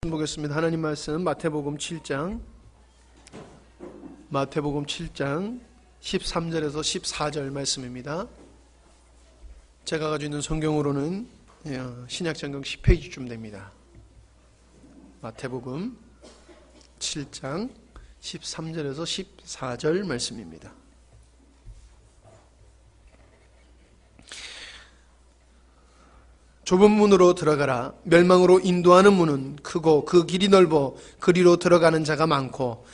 말씀 보겠습니다. 하나님 말씀 마태복음 7장 13절에서 14절 말씀입니다. 제가 가지고 있는 성경으로는 신약성경 10페이지쯤 됩니다. 마태복음 7장 13절에서 14절 말씀입니다. 좁은 문으로 들어가라. 멸망으로 인도하는 문은 크고 그 길이 넓어 그리로 들어가는 자가 많고,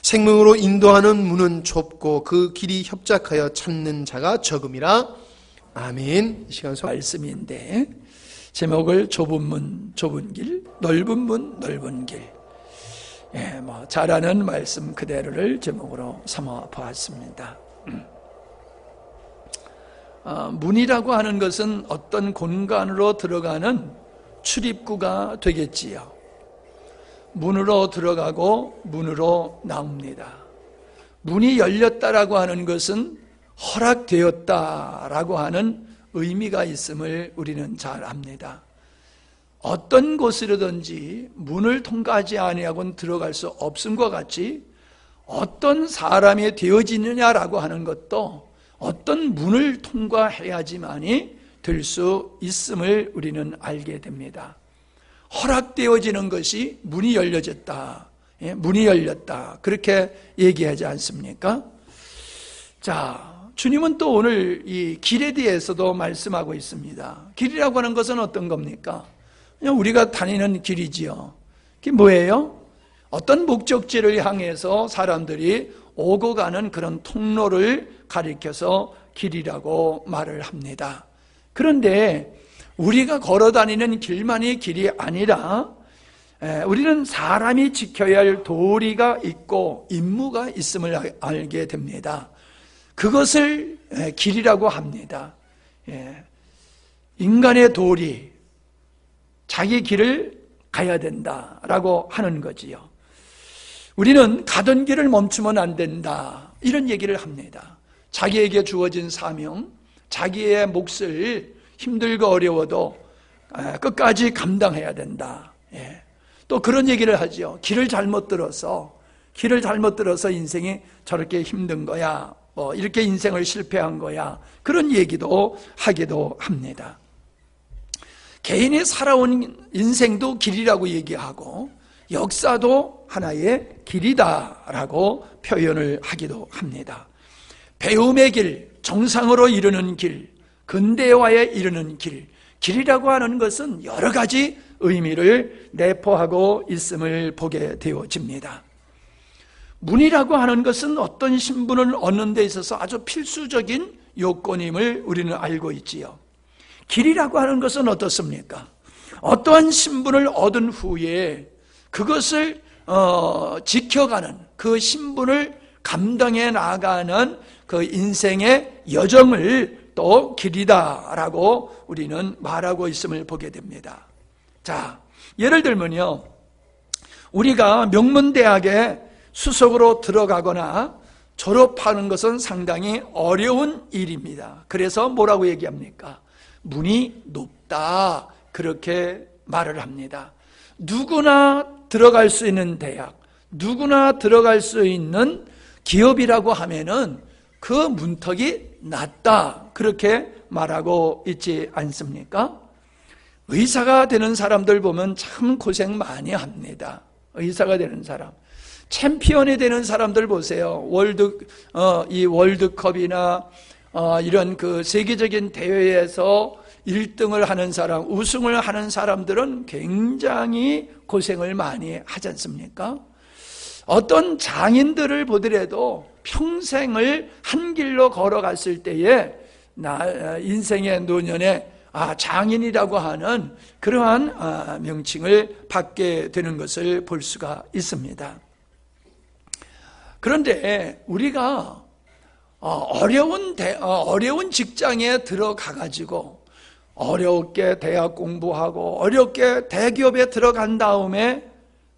생명으로 인도하는 문은 좁고 그 길이 협착하여 찾는 자가 적음이라. 아멘. 이 시간 말씀인데 제목을 좁은 문 좁은 길, 넓은 문 넓은 길. 잘 아는 말씀 그대로를 제목으로 삼아 보았습니다. 문이라고 하는 것은 어떤 공간으로 들어가는 출입구가 되겠지요. 문으로 들어가고 문으로 나옵니다. 문이 열렸다라고 하는 것은 허락되었다라고 하는 의미가 있음을 우리는 잘 압니다. 어떤 곳이라든지 문을 통과하지 아니하고는 들어갈 수 없음과 같이 어떤 사람이 되어지느냐라고 하는 것도 어떤 문을 통과해야지만이 될 수 있음을 우리는 알게 됩니다. 허락되어지는 것이 문이 열려졌다, 문이 열렸다, 그렇게 얘기하지 않습니까? 자, 주님은 또 오늘 이 길에 대해서도 말씀하고 있습니다. 길이라고 하는 것은 어떤 겁니까? 그냥 우리가 다니는 길이지요. 그게 뭐예요? 어떤 목적지를 향해서 사람들이 오고 가는 그런 통로를 가리켜서 길이라고 말을 합니다. 그런데 우리가 걸어다니는 길만이 길이 아니라 우리는 사람이 지켜야 할 도리가 있고 임무가 있음을 알게 됩니다. 그것을 길이라고 합니다. 인간의 도리, 자기 길을 가야 된다라고 하는 거지요. 우리는 가던 길을 멈추면 안 된다, 이런 얘기를 합니다. 자기에게 주어진 사명, 자기의 몫을 힘들고 어려워도 끝까지 감당해야 된다. 또 그런 얘기를 하죠. 길을 잘못 들어서 인생이 저렇게 힘든 거야, 이렇게 인생을 실패한 거야, 그런 얘기도 하기도 합니다. 개인이 살아온 인생도 길이라고 얘기하고 역사도 하나의 길이다라고 표현을 하기도 합니다. 배움의 길, 정상으로 이르는 길, 근대화에 이르는 길, 길이라고 하는 것은 여러 가지 의미를 내포하고 있음을 보게 되어집니다. 문이라고 하는 것은 어떤 신분을 얻는 데 있어서 아주 필수적인 요건임을 우리는 알고 있지요. 길이라고 하는 것은 어떻습니까? 어떠한 신분을 얻은 후에 그것을 지켜가는, 그 신분을 감당해 나가는 그 인생의 여정을 또 길이다라고 우리는 말하고 있음을 보게 됩니다. 자, 예를 들면요, 우리가 명문대학에 수석으로 들어가거나 졸업하는 것은 상당히 어려운 일입니다. 그래서 뭐라고 얘기합니까? 문이 높다, 그렇게 말을 합니다. 누구나 들어갈 수 있는 대학, 누구나 들어갈 수 있는 기업이라고 하면은 그 문턱이 낮다, 그렇게 말하고 있지 않습니까? 의사가 되는 사람들 보면 참 고생 많이 합니다. 의사가 되는 사람, 챔피언이 되는 사람들 보세요. 이 월드컵이나 이런 그 세계적인 대회에서 1등을 하는 사람, 우승을 하는 사람들은 굉장히 고생을 많이 하지 않습니까? 어떤 장인들을 보더라도 평생을 한 길로 걸어갔을 때에 인생의 노년에 장인이라고 하는 그러한 명칭을 받게 되는 것을 볼 수가 있습니다. 그런데 우리가 어려운 직장에 들어가가지고 어렵게 대학 공부하고 어렵게 대기업에 들어간 다음에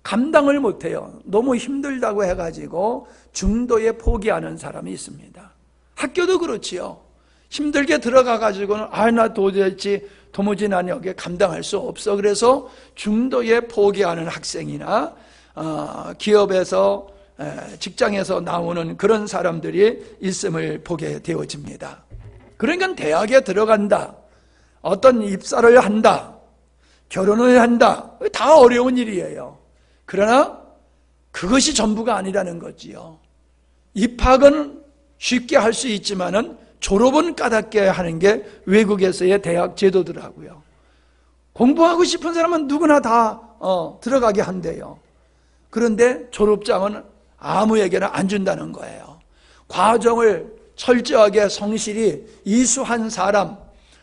감당을 못해요. 너무 힘들다고 해가지고 중도에 포기하는 사람이 있습니다. 학교도 그렇지요. 힘들게 들어가가지고는 나 도무지 난 여기에 감당할 수 없어. 그래서 중도에 포기하는 학생이나 기업에서 직장에서 나오는 그런 사람들이 있음을 보게 되어집니다. 그러니까 대학에 들어간다, 어떤 입사를 한다, 결혼을 한다, 다 어려운 일이에요. 그러나 그것이 전부가 아니라는 거지요. 입학은 쉽게 할 수 있지만은 졸업은 까닭게 하는 게 외국에서의 대학 제도더라고요. 공부하고 싶은 사람은 누구나 다 들어가게 한대요. 그런데 졸업장은 아무에게나 안 준다는 거예요. 과정을 철저하게 성실히 이수한 사람,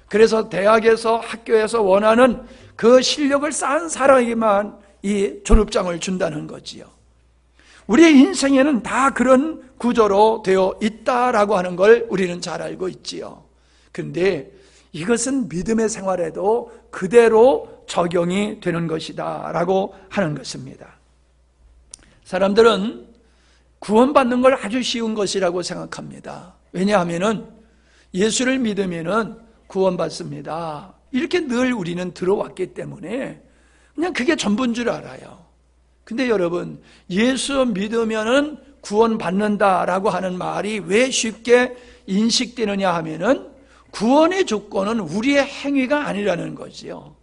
그래서 대학에서 학교에서 원하는 그 실력을 쌓은 사람에게만 이 졸업장을 준다는 거지요. 우리의 인생에는 다 그런 구조로 되어 있다라고 하는 걸 우리는 잘 알고 있지요. 그런데 이것은 믿음의 생활에도 그대로 적용이 되는 것이다 라고 하는 것입니다. 사람들은 구원받는 걸 아주 쉬운 것이라고 생각합니다. 왜냐하면 예수를 믿으면 구원받습니다. 이렇게 늘 우리는 들어왔기 때문에 그냥 그게 전부인 줄 알아요. 근데 여러분, 예수 믿으면은 구원받는다라고 하는 말이 왜 쉽게 인식되느냐 하면은 구원의 조건은 우리의 행위가 아니라는 거지요.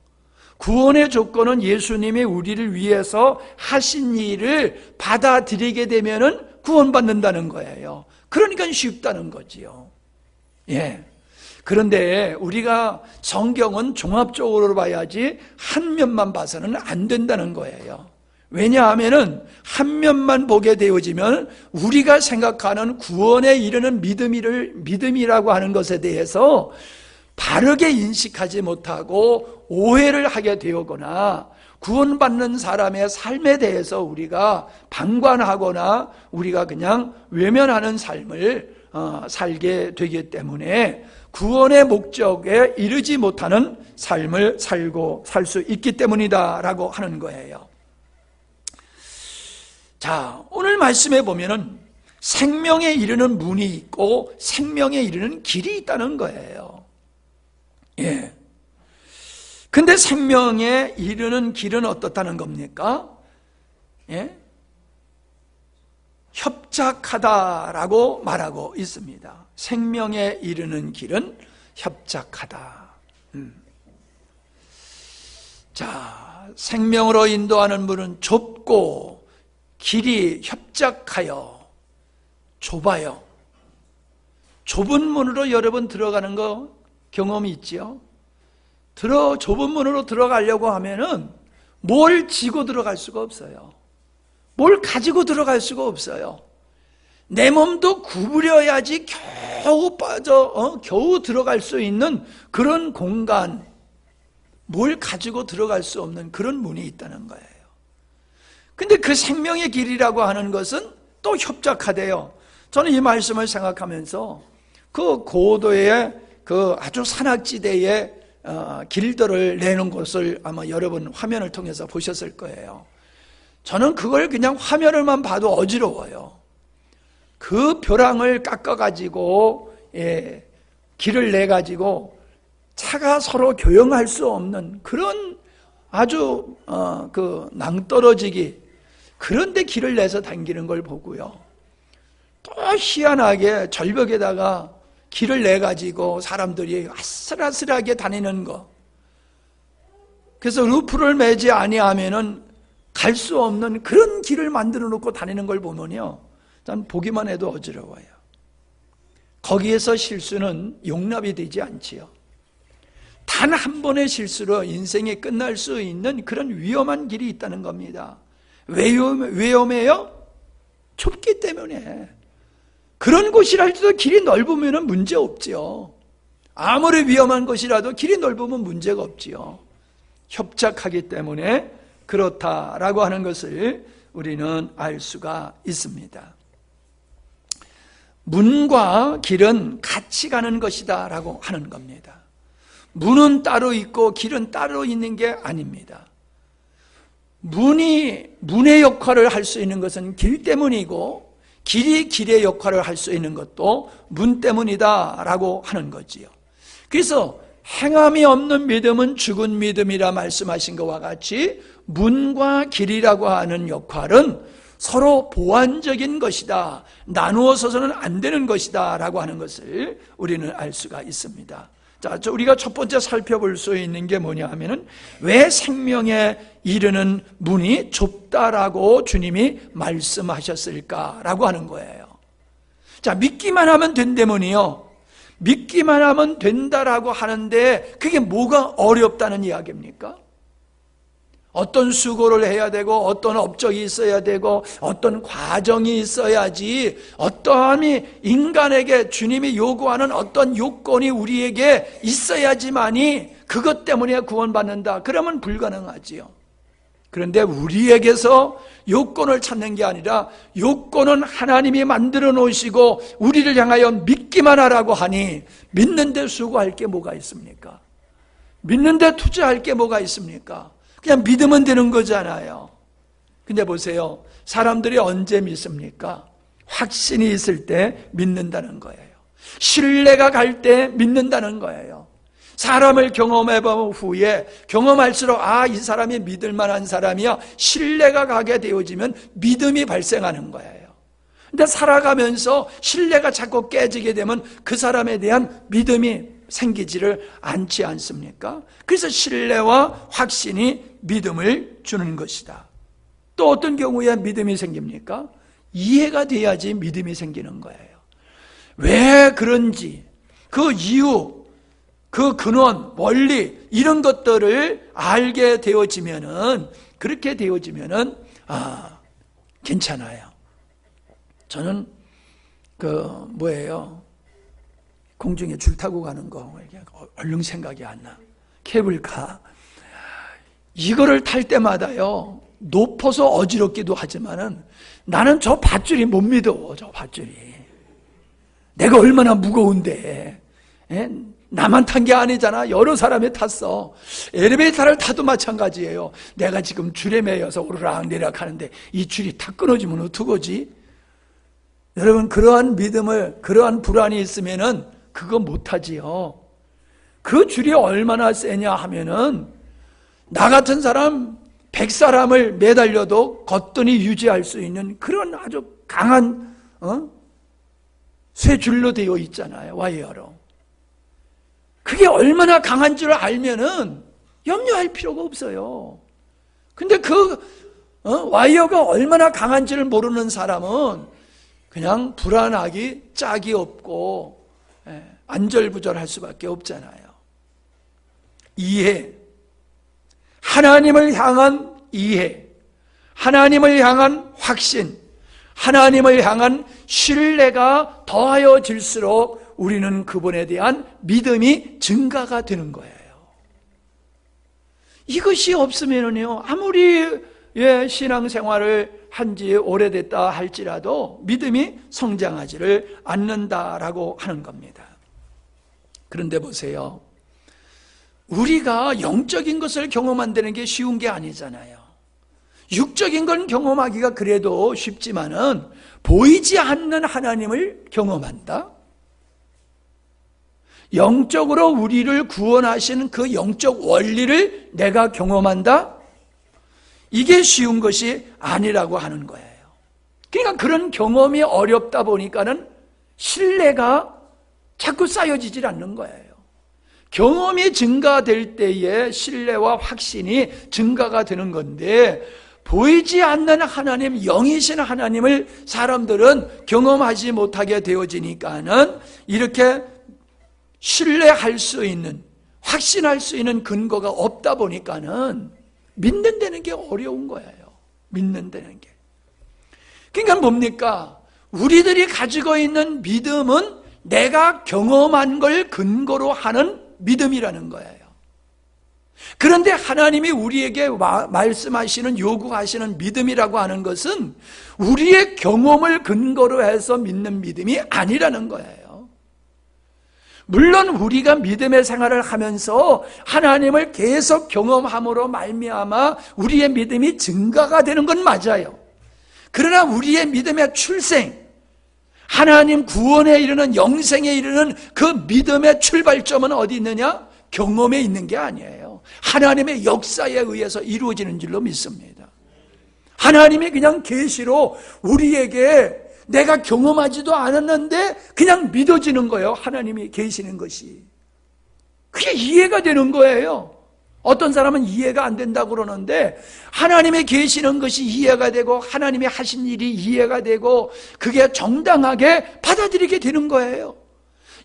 구원의 조건은 예수님이 우리를 위해서 하신 일을 받아들이게 되면은 구원받는다는 거예요. 그러니까 쉽다는 거지요. 예. 그런데 우리가 성경은 종합적으로 봐야지 한 면만 봐서는 안 된다는 거예요. 왜냐하면은 한 면만 보게 되어지면 우리가 생각하는 구원에 이르는 믿음이라고 하는 것에 대해서 바르게 인식하지 못하고 오해를 하게 되거나 구원받는 사람의 삶에 대해서 우리가 방관하거나 우리가 그냥 외면하는 삶을 살게 되기 때문에 구원의 목적에 이르지 못하는 삶을 살 수 있기 때문이다라고 하는 거예요. 자, 오늘 말씀에 보면은 생명에 이르는 문이 있고 생명에 이르는 길이 있다는 거예요. 예. 근데 생명에 이르는 길은 어떻다는 겁니까? 예? 협착하다라고 말하고 있습니다. 생명에 이르는 길은 협착하다. 자, 생명으로 인도하는 문은 좁고 길이 협착하여 좁아요. 좁은 문으로 여러분 들어가는 거 경험이 있지요? 좁은 문으로 들어가려고 하면은 뭘 지고 들어갈 수가 없어요. 뭘 가지고 들어갈 수가 없어요. 내 몸도 구부려야지 겨우 들어갈 수 있는 그런 공간, 뭘 가지고 들어갈 수 없는 그런 문이 있다는 거예요. 근데 그 생명의 길이라고 하는 것은 또 협착하대요. 저는 이 말씀을 생각하면서 그 고도의 그 아주 산악지대의 길들을 내는 것을 아마 여러분 화면을 통해서 보셨을 거예요. 저는 그걸 그냥 화면을만 봐도 어지러워요. 그 벼랑을 깎아가지고 길을 내가지고 차가 서로 교영할 수 없는 그런 아주 그 낭떠러지기 그런데 길을 내서 다니는 걸 보고요. 또 희한하게 절벽에다가 길을 내가지고 사람들이 아슬아슬하게 다니는 거. 그래서 루프를 매지 아니하면은 갈 수 없는 그런 길을 만들어 놓고 다니는 걸 보면요. 난 보기만 해도 어지러워요. 거기에서 실수는 용납이 되지 않지요. 단 한 번의 실수로 인생이 끝날 수 있는 그런 위험한 길이 있다는 겁니다. 왜 위험해요? 좁기 때문에. 그런 곳이라도 길이 넓으면 문제 없지요. 아무리 위험한 곳이라도 길이 넓으면 문제가 없지요. 협착하기 때문에 그렇다라고 하는 것을 우리는 알 수가 있습니다. 문과 길은 같이 가는 것이다 라고 하는 겁니다. 문은 따로 있고 길은 따로 있는 게 아닙니다. 문이 문의 역할을 할 수 있는 것은 길 때문이고 길이 길의 역할을 할 수 있는 것도 문 때문이다 라고 하는 거지요. 그래서 행함이 없는 믿음은 죽은 믿음이라 말씀하신 것과 같이 문과 길이라고 하는 역할은 서로 보완적인 것이다. 나누어서는 안 되는 것이다 라고 하는 것을 우리는 알 수가 있습니다. 자, 우리가 첫 번째 살펴볼 수 있는 게 뭐냐 하면은 왜 생명에 이르는 문이 좁다라고 주님이 말씀하셨을까라고 하는 거예요. 자, 믿기만 하면 된다면요. 믿기만 하면 된다라고 하는데 그게 뭐가 어렵다는 이야기입니까? 어떤 수고를 해야 되고 어떤 업적이 있어야 되고 어떤 과정이 있어야지, 어떠함이 인간에게 주님이 요구하는 어떤 요건이 우리에게 있어야지만이 그것 때문에 구원받는다. 그러면 불가능하지요. 그런데 우리에게서 요건을 찾는 게 아니라 요건은 하나님이 만들어 놓으시고 우리를 향하여 믿기만 하라고 하니, 믿는데 수고할 게 뭐가 있습니까? 믿는데 투자할 게 뭐가 있습니까? 그냥 믿으면 되는 거잖아요. 근데 보세요. 사람들이 언제 믿습니까? 확신이 있을 때 믿는다는 거예요. 신뢰가 갈 때 믿는다는 거예요. 사람을 경험해본 후에 경험할수록 이 사람이 믿을 만한 사람이야, 신뢰가 가게 되어지면 믿음이 발생하는 거예요. 근데 살아가면서 신뢰가 자꾸 깨지게 되면 그 사람에 대한 믿음이 생기지를 않지 않습니까? 그래서 신뢰와 확신이 믿음을 주는 것이다. 또 어떤 경우에 믿음이 생깁니까? 이해가 돼야지 믿음이 생기는 거예요. 왜 그런지, 그 이유, 그 근원, 원리, 이런 것들을 알게 되어지면은, 그렇게 되어지면은, 괜찮아요. 저는, 공중에 줄 타고 가는 거, 얼른 생각이 안 나. 케이블카. 이거를 탈 때마다요, 높아서 어지럽기도 하지만은 나는 저 밧줄이 못 믿어, 저 밧줄이. 내가 얼마나 무거운데. 나만 탄 게 아니잖아. 여러 사람이 탔어. 엘리베이터를 타도 마찬가지예요. 내가 지금 줄에 매여서 오르락 내리락 하는데 이 줄이 탁 끊어지면 어떡하지? 여러분, 그러한 믿음을, 그러한 불안이 있으면은 그거 못하지요. 그 줄이 얼마나 세냐 하면은 나 같은 사람 100사람을 매달려도 거뜬히 유지할 수 있는 그런 아주 강한 쇠줄로 되어 있잖아요. 와이어로. 그게 얼마나 강한 줄 알면은 염려할 필요가 없어요. 근데 와이어가 얼마나 강한지를 모르는 사람은 그냥 불안하기 짝이 없고 안절부절할 수밖에 없잖아요. 이해, 하나님을 향한 이해, 하나님을 향한 확신, 하나님을 향한 신뢰가 더하여질수록 우리는 그분에 대한 믿음이 증가가 되는 거예요. 이것이 없으면요, 아무리 신앙생활을 한지 오래됐다 할지라도 믿음이 성장하지를 않는다라고 하는 겁니다. 그런데 보세요. 우리가 영적인 것을 경험한다는 게 쉬운 게 아니잖아요. 육적인 건 경험하기가 그래도 쉽지만은 보이지 않는 하나님을 경험한다? 영적으로 우리를 구원하신 그 영적 원리를 내가 경험한다? 이게 쉬운 것이 아니라고 하는 거예요. 그러니까 그런 경험이 어렵다 보니까는 신뢰가 자꾸 쌓여지질 않는 거예요. 경험이 증가될 때에 신뢰와 확신이 증가가 되는 건데, 보이지 않는 하나님, 영이신 하나님을 사람들은 경험하지 못하게 되어지니까는 이렇게 신뢰할 수 있는, 확신할 수 있는 근거가 없다 보니까는 믿는다는 게 어려운 거예요. 믿는다는 게. 그러니까 뭡니까? 우리들이 가지고 있는 믿음은 내가 경험한 걸 근거로 하는 믿음이라는 거예요. 그런데 하나님이 우리에게 말씀하시는, 요구하시는 믿음이라고 하는 것은 우리의 경험을 근거로 해서 믿는 믿음이 아니라는 거예요. 물론 우리가 믿음의 생활을 하면서 하나님을 계속 경험함으로 말미암아 우리의 믿음이 증가가 되는 건 맞아요. 그러나 우리의 믿음의 출생, 하나님 구원에 이르는, 영생에 이르는 그 믿음의 출발점은 어디 있느냐? 경험에 있는 게 아니에요. 하나님의 역사에 의해서 이루어지는 줄로 믿습니다. 하나님이 그냥 계시로 우리에게 내가 경험하지도 않았는데 그냥 믿어지는 거예요. 하나님이 계시는 것이. 그게 이해가 되는 거예요. 어떤 사람은 이해가 안 된다고 그러는데 하나님의 계시는 것이 이해가 되고 하나님이 하신 일이 이해가 되고 그게 정당하게 받아들이게 되는 거예요.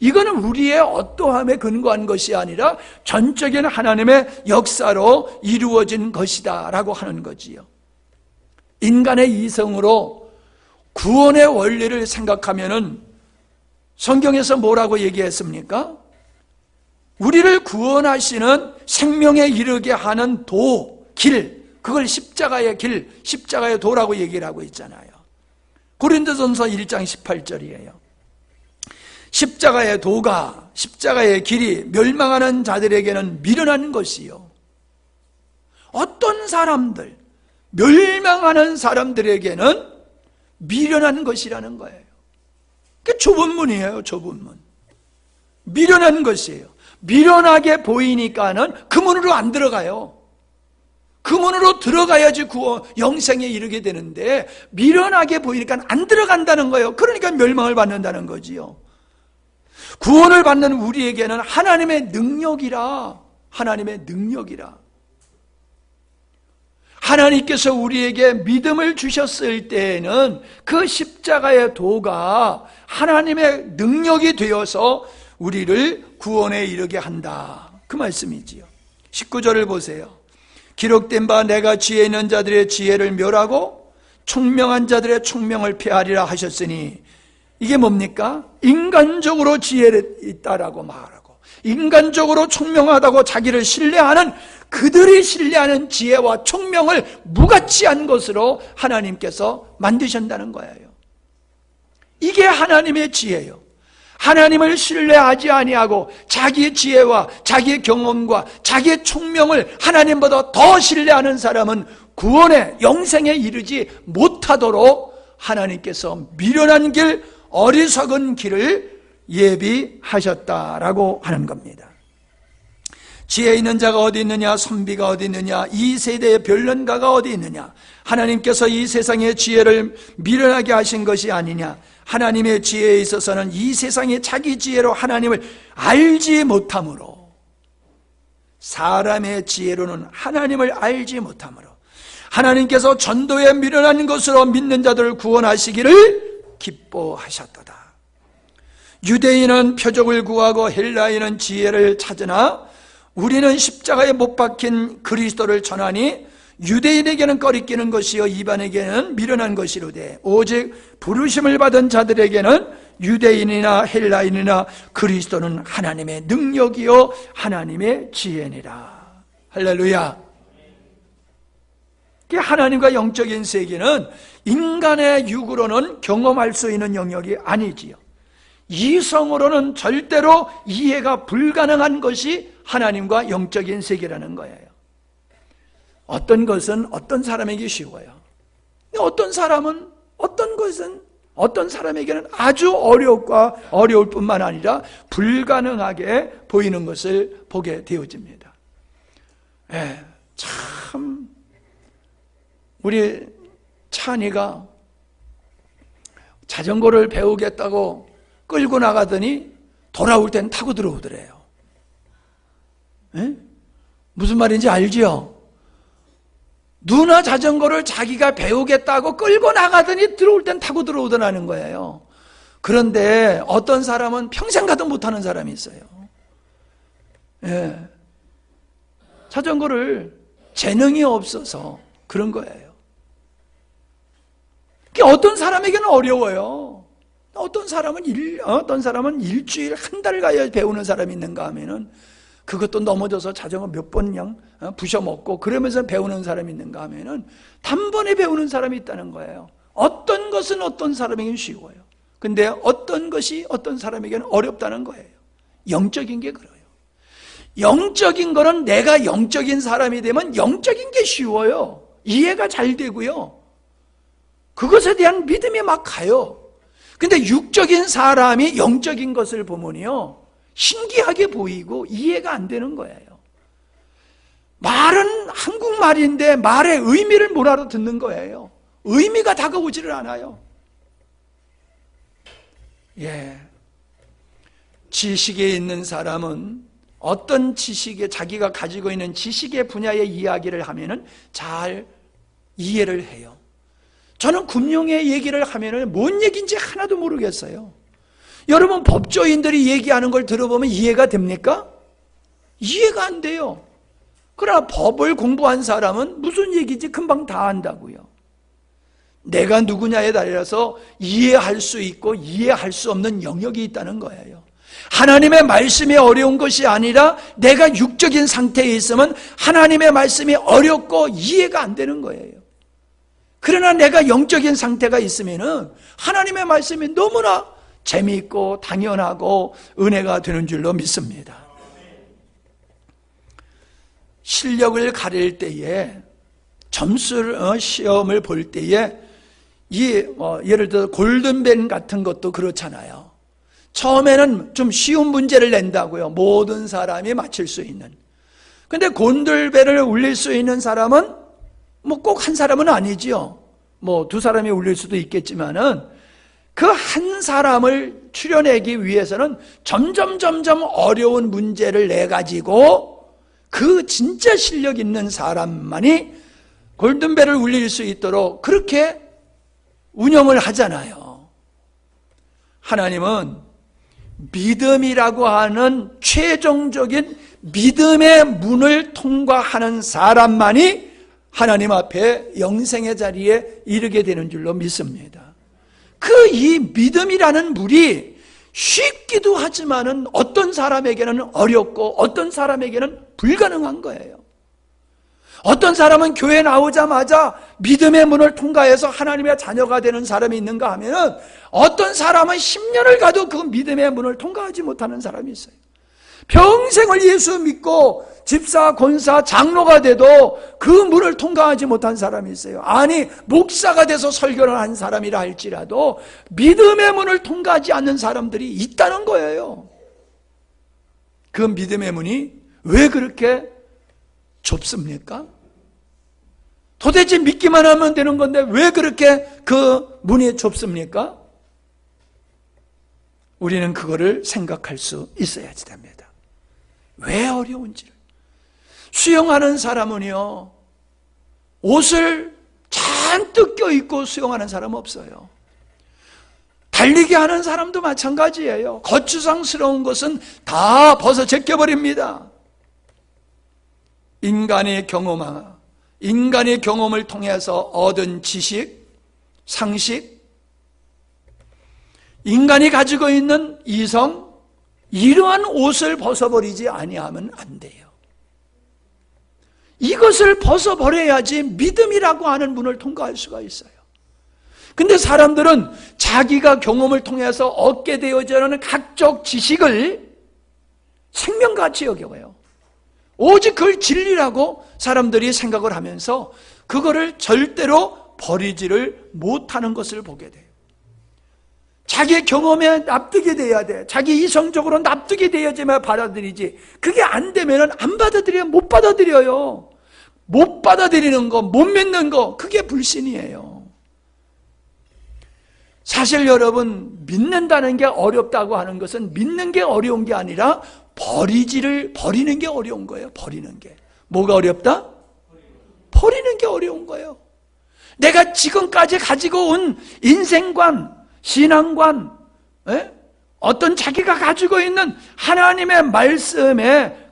이거는 우리의 어떠함에 근거한 것이 아니라 전적인 하나님의 역사로 이루어진 것이다 라고 하는 거지요. 인간의 이성으로 구원의 원리를 생각하면은 성경에서 뭐라고 얘기했습니까? 우리를 구원하시는 생명에 이르게 하는 도, 길, 그걸 십자가의 길, 십자가의 도라고 얘기를 하고 있잖아요. 고린도전서 1장 18절이에요. 십자가의 도가, 십자가의 길이 멸망하는 자들에게는 미련한 것이요. 어떤 사람들, 멸망하는 사람들에게는 미련한 것이라는 거예요. 그게 좁은 문이에요, 좁은 문. 미련한 것이에요. 미련하게 보이니까는 그 문으로 안 들어가요. 그 문으로 들어가야지 영생에 이르게 되는데 미련하게 보이니까 안 들어간다는 거예요. 그러니까 멸망을 받는다는 거지요. 구원을 받는 우리에게는 하나님의 능력이라, 하나님의 능력이라. 하나님께서 우리에게 믿음을 주셨을 때에는 그 십자가의 도가 하나님의 능력이 되어서 우리를 구원에 이르게 한다. 그 말씀이지요. 19절을 보세요. 기록된 바 내가 지혜 있는 자들의 지혜를 멸하고 총명한 자들의 총명을 폐하리라 하셨으니 이게 뭡니까? 인간적으로 지혜를 있다라고 말하고 인간적으로 총명하다고 자기를 신뢰하는 그들이 신뢰하는 지혜와 총명을 무가치한 것으로 하나님께서 만드신다는 거예요. 이게 하나님의 지혜예요. 하나님을 신뢰하지 아니하고 자기의 지혜와 자기의 경험과 자기의 총명을 하나님보다 더 신뢰하는 사람은 구원의 영생에 이르지 못하도록 하나님께서 미련한 길, 어리석은 길을 예비하셨다라고 하는 겁니다. 지혜 있는 자가 어디 있느냐, 선비가 어디 있느냐, 이 세대의 변론가가 어디 있느냐. 하나님께서 이 세상의 지혜를 미련하게 하신 것이 아니냐. 하나님의 지혜에 있어서는 이 세상의 자기 지혜로 하나님을 알지 못함으로, 사람의 지혜로는 하나님을 알지 못함으로 하나님께서 전도에 미련한 것으로 믿는 자들을 구원하시기를 기뻐하셨도다. 유대인은 표적을 구하고 헬라인은 지혜를 찾으나 우리는 십자가에 못 박힌 그리스도를 전하니 유대인에게는 꺼리끼는 것이요 이방에게는 미련한 것이로되 오직 부르심을 받은 자들에게는 유대인이나 헬라인이나 그리스도는 하나님의 능력이요 하나님의 지혜니라. 할렐루야. 하나님과 영적인 세계는 인간의 육으로는 경험할 수 있는 영역이 아니지요. 이성으로는 절대로 이해가 불가능한 것이 하나님과 영적인 세계라는 거예요. 어떤 것은 어떤 사람에게 쉬워요. 어떤 사람은 어떤 것은 어떤 사람에게는 아주 어려울 뿐만 아니라 불가능하게 보이는 것을 보게 되어집니다. 참 우리 찬이가 자전거를 배우겠다고 끌고 나가더니 돌아올 땐 타고 들어오더래요. 무슨 말인지 알지요? 누나 자전거를 자기가 배우겠다고 끌고 나가더니 들어올 땐 타고 들어오더라는 거예요. 그런데 어떤 사람은 평생 가도 못하는 사람이 있어요. 자전거를 재능이 없어서 그런 거예요. 어떤 사람에게는 어려워요. 어떤 사람은 일주일 한 달 가야 배우는 사람이 있는가 하면은 그것도 넘어져서 자전거 몇 번 그냥 부셔먹고 그러면서 배우는 사람이 있는가 하면은 단번에 배우는 사람이 있다는 거예요. 어떤 것은 어떤 사람에게는 쉬워요. 근데 어떤 것이 어떤 사람에게는 어렵다는 거예요. 영적인 게 그래요. 영적인 거는 내가 영적인 사람이 되면 영적인 게 쉬워요. 이해가 잘 되고요. 그것에 대한 믿음이 막 가요. 근데 육적인 사람이 영적인 것을 보면요, 신기하게 보이고 이해가 안 되는 거예요. 말은 한국말인데 말의 의미를 못 알아듣는 거예요. 의미가 다가오지를 않아요. 지식에 있는 사람은 어떤 지식에 자기가 가지고 있는 지식의 분야의 이야기를 하면은 잘 이해를 해요. 저는 금융의 얘기를 하면은 뭔 얘기인지 하나도 모르겠어요. 여러분 법조인들이 얘기하는 걸 들어보면 이해가 됩니까? 이해가 안 돼요. 그러나 법을 공부한 사람은 무슨 얘기인지 금방 다 안다고요. 내가 누구냐에 따라서 이해할 수 있고 이해할 수 없는 영역이 있다는 거예요. 하나님의 말씀이 어려운 것이 아니라 내가 육적인 상태에 있으면 하나님의 말씀이 어렵고 이해가 안 되는 거예요. 그러나 내가 영적인 상태가 있으면은 하나님의 말씀이 너무나 재미있고 당연하고 은혜가 되는 줄로 믿습니다. 실력을 가릴 때에 점수를 시험을 볼 때에 예를 들어 골든벨 같은 것도 그렇잖아요. 처음에는 좀 쉬운 문제를 낸다고요. 모든 사람이 맞힐 수 있는. 근데 골든벨을 울릴 수 있는 사람은 뭐 꼭 한 사람은 아니지요. 뭐 두 사람이 울릴 수도 있겠지만은 그 한 사람을 추려내기 위해서는 점점 어려운 문제를 내가지고 그 진짜 실력 있는 사람만이 골든벨을 울릴 수 있도록 그렇게 운영을 하잖아요. 하나님은 믿음이라고 하는 최종적인 믿음의 문을 통과하는 사람만이 하나님 앞에 영생의 자리에 이르게 되는 줄로 믿습니다. 이 믿음이라는 물이 쉽기도 하지만은 어떤 사람에게는 어렵고 어떤 사람에게는 불가능한 거예요. 어떤 사람은 교회 나오자마자 믿음의 문을 통과해서 하나님의 자녀가 되는 사람이 있는가 하면은 어떤 사람은 10년을 가도 그 믿음의 문을 통과하지 못하는 사람이 있어요. 평생을 예수 믿고 집사, 권사, 장로가 돼도 그 문을 통과하지 못한 사람이 있어요. 아니 목사가 돼서 설교를 한 사람이라 할지라도 믿음의 문을 통과하지 않는 사람들이 있다는 거예요. 그 믿음의 문이 왜 그렇게 좁습니까? 도대체 믿기만 하면 되는 건데 왜 그렇게 그 문이 좁습니까? 우리는 그거를 생각할 수 있어야지 됩니다. 왜 어려운지를. 수영하는 사람은요, 옷을 잔뜩 껴입고 수영하는 사람 없어요. 달리기 하는 사람도 마찬가지예요. 거추장스러운 것은 다 벗어 제껴버립니다. 인간의 경험을 통해서 얻은 지식, 상식, 인간이 가지고 있는 이성, 이러한 옷을 벗어버리지 아니하면 안 돼요. 이것을 벗어버려야지 믿음이라고 하는 문을 통과할 수가 있어요. 근데 사람들은 자기가 경험을 통해서 얻게 되어지는 각종 지식을 생명같이 여겨요. 오직 그걸 진리라고 사람들이 생각을 하면서 그거를 절대로 버리지를 못하는 것을 보게 돼요. 자기의 경험에 납득이 돼야 돼. 자기 이성적으로 납득이 되어야지만 받아들이지. 그게 안 되면 안 받아들여요. 못 받아들여요. 못 받아들이는 거, 못 믿는 거, 그게 불신이에요. 사실 여러분, 믿는다는 게 어렵다고 하는 것은 믿는 게 어려운 게 아니라 버리는 게 어려운 거예요. 버리는 게. 뭐가 어렵다? 버리는 게 어려운 거예요. 내가 지금까지 가지고 온 인생관, 신앙관, 어떤 자기가 가지고 있는 하나님의 말씀에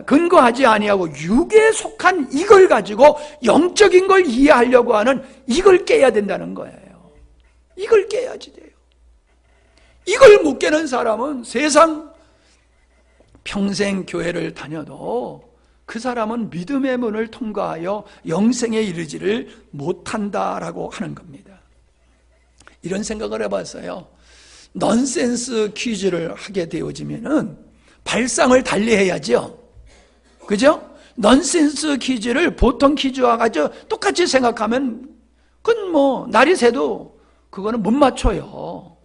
근거하지 아니하고 육에 속한 이걸 가지고 영적인 걸 이해하려고 하는 이걸 깨야 된다는 거예요. 이걸 깨야지 돼요. 이걸 못 깨는 사람은 세상 평생 교회를 다녀도 그 사람은 믿음의 문을 통과하여 영생에 이르지를 못한다라고 하는 겁니다. 이런 생각을 해봤어요. 넌센스 퀴즈를 하게 되어지면은 발상을 달리해야죠. 그죠? 넌센스 퀴즈를 보통 퀴즈와 같이 똑같이 생각하면 그건 뭐 날이 새도 그거는 못 맞춰요.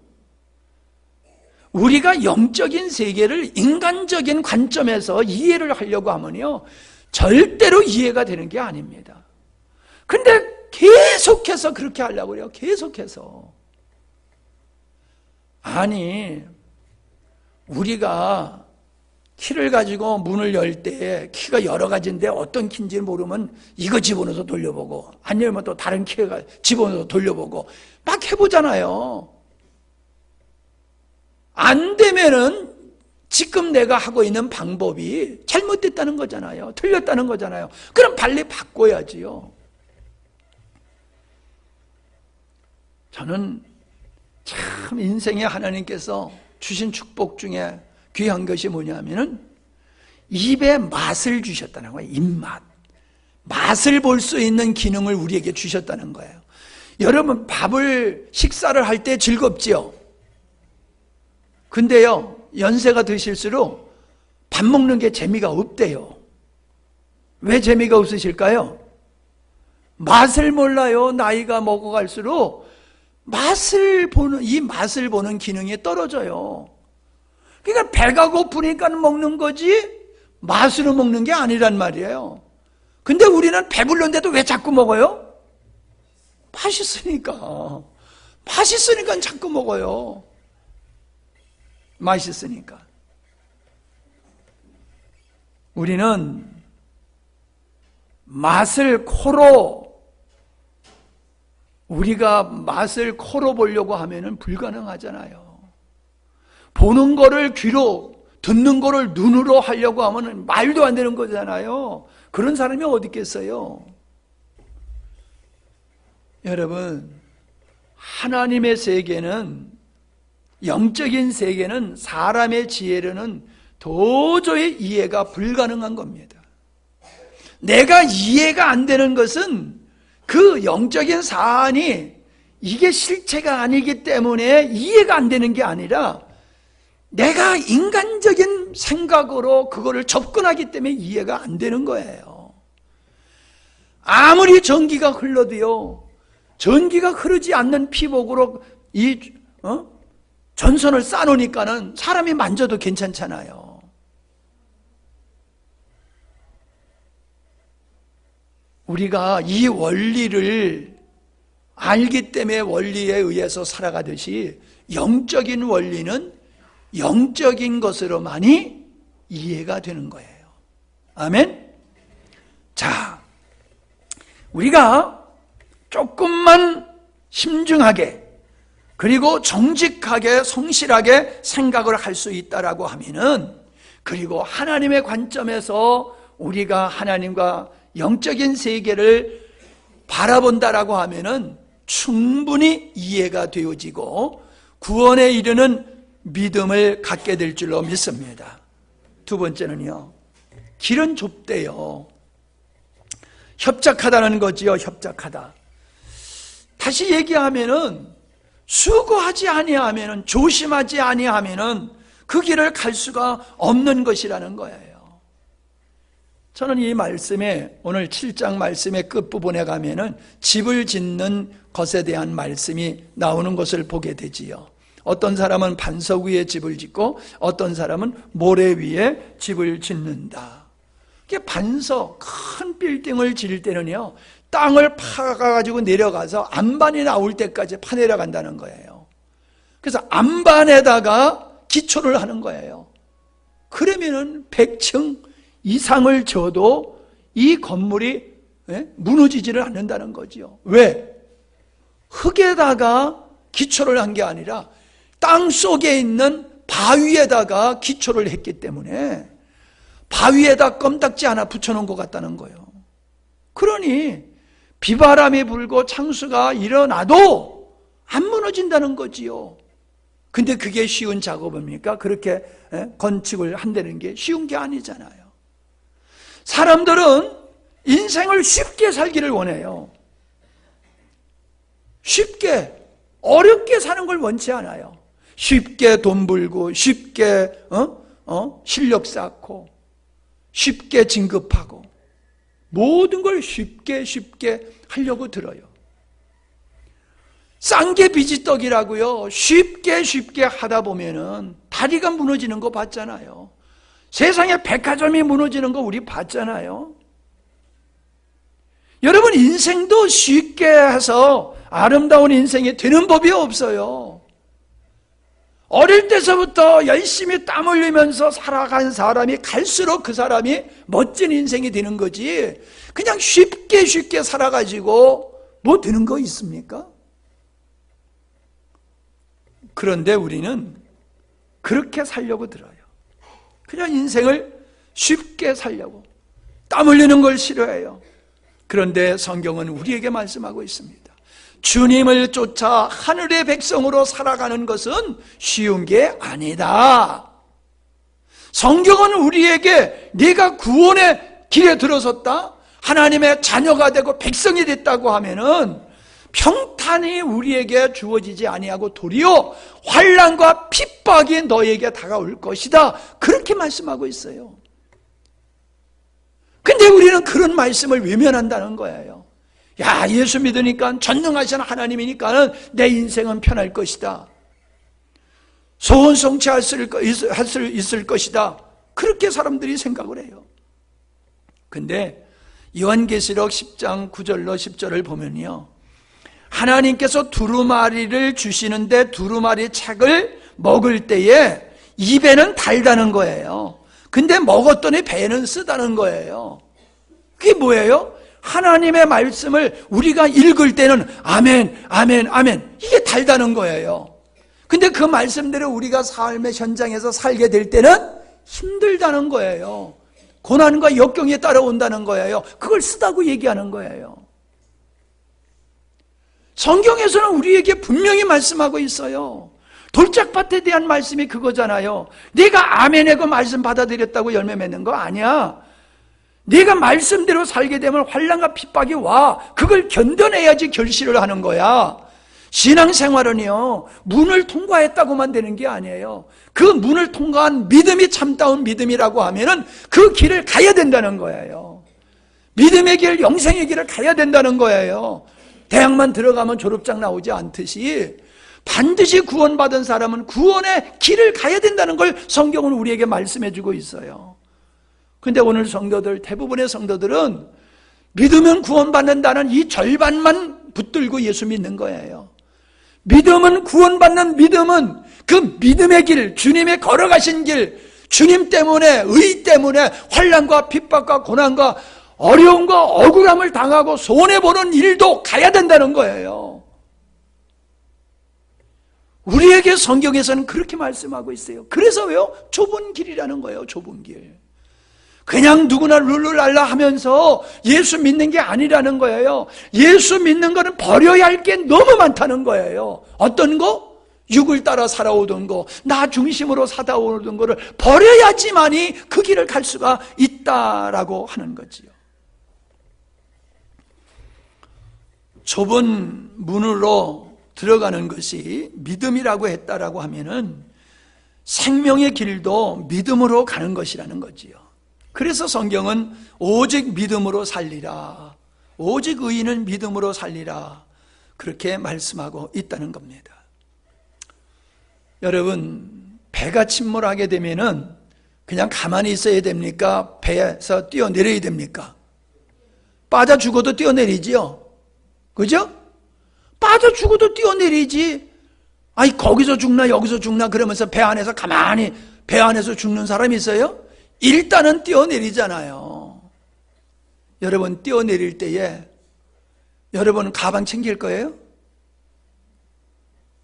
우리가 영적인 세계를 인간적인 관점에서 이해를 하려고 하면요, 절대로 이해가 되는 게 아닙니다. 근데 계속해서 그렇게 하려고 그래요. 계속해서. 아니, 우리가 키를 가지고 문을 열 때 키가 여러 가지인데 어떤 키인지 모르면 이거 집어넣어서 돌려보고, 안 열면 또 다른 키가 집어넣어서 돌려보고 막 해보잖아요. 안 되면은 지금 내가 하고 있는 방법이 잘못됐다는 거잖아요. 틀렸다는 거잖아요. 그럼 빨리 바꿔야지요. 저는 참 인생에 하나님께서 주신 축복 중에 귀한 것이 뭐냐면은 입에 맛을 주셨다는 거예요. 입맛. 맛을 볼 수 있는 기능을 우리에게 주셨다는 거예요. 여러분, 식사를 할 때 즐겁지요? 근데요, 연세가 드실수록 밥 먹는 게 재미가 없대요. 왜 재미가 없으실까요? 맛을 몰라요. 나이가 먹어갈수록 이 맛을 보는 기능이 떨어져요. 그러니까 배가 고프니까 먹는 거지 맛으로 먹는 게 아니란 말이에요. 근데 우리는 배불른데도 왜 자꾸 먹어요? 맛있으니까. 맛있으니까 자꾸 먹어요. 맛있으니까. 우리는 우리가 맛을 코로 보려고 하면은 불가능하잖아요. 보는 거를 귀로, 듣는 거를 눈으로 하려고 하면은 말도 안 되는 거잖아요. 그런 사람이 어디 있겠어요? 여러분, 하나님의 세계는, 영적인 세계는 사람의 지혜로는 도저히 이해가 불가능한 겁니다. 내가 이해가 안 되는 것은 그 영적인 사안이 이게 실체가 아니기 때문에 이해가 안 되는 게 아니라 내가 인간적인 생각으로 그거를 접근하기 때문에 이해가 안 되는 거예요. 아무리 전기가 흘러도요, 전기가 흐르지 않는 피복으로 전선을 쌓아놓으니까는 사람이 만져도 괜찮잖아요. 우리가 이 원리를 알기 때문에 원리에 의해서 살아가듯이 영적인 원리는 영적인 것으로만이 이해가 되는 거예요. 아멘? 자, 우리가 조금만 심중하게 그리고 정직하게 성실하게 생각을 할 수 있다라고 하면은, 그리고 하나님의 관점에서 우리가 하나님과 영적인 세계를 바라본다라고 하면은 충분히 이해가 되어지고 구원에 이르는 믿음을 갖게 될 줄로 믿습니다. 두 번째는요, 길은 좁대요. 협착하다는 거지요. 협착하다. 다시 얘기하면은 수고하지 아니하면은, 조심하지 아니하면은 그 길을 갈 수가 없는 것이라는 거예요. 저는 이 말씀에, 오늘 7장 말씀의 끝부분에 가면은 집을 짓는 것에 대한 말씀이 나오는 것을 보게 되지요. 어떤 사람은 반석 위에 집을 짓고 어떤 사람은 모래 위에 집을 짓는다. 반석, 큰 빌딩을 지을 때는요, 땅을 파가지고 내려가서 안반이 나올 때까지 파내려간다는 거예요. 그래서 안반에다가 기초를 하는 거예요. 그러면은 100층 이상을 져도 이 건물이 무너지지를 않는다는 거죠. 왜? 흙에다가 기초를 한 게 아니라 땅 속에 있는 바위에다가 기초를 했기 때문에 바위에다 껌딱지 하나 붙여놓은 것 같다는 거예요. 그러니 비바람이 불고 창수가 일어나도 안 무너진다는 거지요. 근데 그게 쉬운 작업입니까? 그렇게 건축을 한다는 게 쉬운 게 아니잖아요. 사람들은 인생을 쉽게 살기를 원해요. 쉽게, 어렵게 사는 걸 원치 않아요. 쉽게 돈 벌고, 쉽게 실력 쌓고, 쉽게 진급하고, 모든 걸 쉽게 하려고 들어요. 싼 게 비지떡이라고요. 쉽게 하다 보면은 다리가 무너지는 거 봤잖아요. 세상에 백화점이 무너지는 거 우리 봤잖아요. 여러분, 인생도 쉽게 해서 아름다운 인생이 되는 법이 없어요. 어릴 때서부터 열심히 땀 흘리면서 살아간 사람이 갈수록 그 사람이 멋진 인생이 되는 거지, 그냥 쉽게 살아가지고 뭐 되는 거 있습니까? 그런데 우리는 그렇게 살려고 들어요. 그냥 인생을 쉽게 살려고 땀 흘리는 걸 싫어해요. 그런데 성경은 우리에게 말씀하고 있습니다. 주님을 쫓아 하늘의 백성으로 살아가는 것은 쉬운 게 아니다. 성경은 우리에게 네가 구원의 길에 들어섰다, 하나님의 자녀가 되고 백성이 됐다고 하면은 평탄이 우리에게 주어지지 아니하고 도리어 환난과 핍박이 너에게 다가올 것이다, 그렇게 말씀하고 있어요. 근데 우리는 그런 말씀을 외면한다는 거예요. 야, 예수 믿으니까 전능하신 하나님이니까 내 인생은 편할 것이다, 소원 성취할 수 있을 것이다, 그렇게 사람들이 생각을 해요. 근데 요한계시록 10장 9절로 10절을 보면요, 하나님께서 두루마리를 주시는데 두루마리 책을 먹을 때에 입에는 달다는 거예요. 근데 먹었더니 배는 쓰다는 거예요. 그게 뭐예요? 하나님의 말씀을 우리가 읽을 때는 아멘, 아멘, 아멘, 이게 달다는 거예요. 근데 그 말씀대로 우리가 삶의 현장에서 살게 될 때는 힘들다는 거예요. 고난과 역경이 따라온다는 거예요. 그걸 쓰다고 얘기하는 거예요. 성경에서는 우리에게 분명히 말씀하고 있어요. 돌짝밭에 대한 말씀이 그거잖아요. 네가 아멘하고 말씀 받아들였다고 열매 맺는 거 아니야. 네가 말씀대로 살게 되면 환난과 핍박이 와. 그걸 견뎌내야지 결실을 하는 거야. 신앙생활은요, 문을 통과했다고만 되는 게 아니에요. 그 문을 통과한 믿음이 참다운 믿음이라고 하면은 그 길을 가야 된다는 거예요. 믿음의 길, 영생의 길을 가야 된다는 거예요. 대학만 들어가면 졸업장 나오지 않듯이 반드시 구원받은 사람은 구원의 길을 가야 된다는 걸 성경은 우리에게 말씀해 주고 있어요. 근데 오늘 성도들, 대부분의 성도들은 믿으면 구원받는다는 이 절반만 붙들고 예수 믿는 거예요. 믿음은, 구원받는 믿음은 그 믿음의 길, 주님의 걸어가신 길, 주님 때문에, 의 때문에 환난과 핍박과 고난과 어려움과 억울함을 당하고 손해보는 일도 가야 된다는 거예요. 우리에게 성경에서는 그렇게 말씀하고 있어요. 그래서 왜요? 좁은 길이라는 거예요. 좁은 길. 그냥 누구나 룰루랄라 하면서 예수 믿는 게 아니라는 거예요. 예수 믿는 거는 버려야 할 게 너무 많다는 거예요. 어떤 거? 육을 따라 살아오던 거, 나 중심으로 살아오던 거를 버려야지만이 그 길을 갈 수가 있다라고 하는 거지요. 좁은 문으로 들어가는 것이 믿음이라고 했다라고 하면은 생명의 길도 믿음으로 가는 것이라는 거지요. 그래서 성경은 오직 믿음으로 살리라, 오직 의인은 믿음으로 살리라, 그렇게 말씀하고 있다는 겁니다. 여러분, 배가 침몰하게 되면은 그냥 가만히 있어야 됩니까? 배에서 뛰어내려야 됩니까? 빠져 죽어도 뛰어내리지요. 그죠? 빠져 죽어도 뛰어내리지. 아니, 거기서 죽나 여기서 죽나 그러면서 배 안에서 가만히 배 안에서 죽는 사람이 있어요? 일단은 뛰어내리잖아요. 여러분, 뛰어내릴 때에 여러분 가방 챙길 거예요?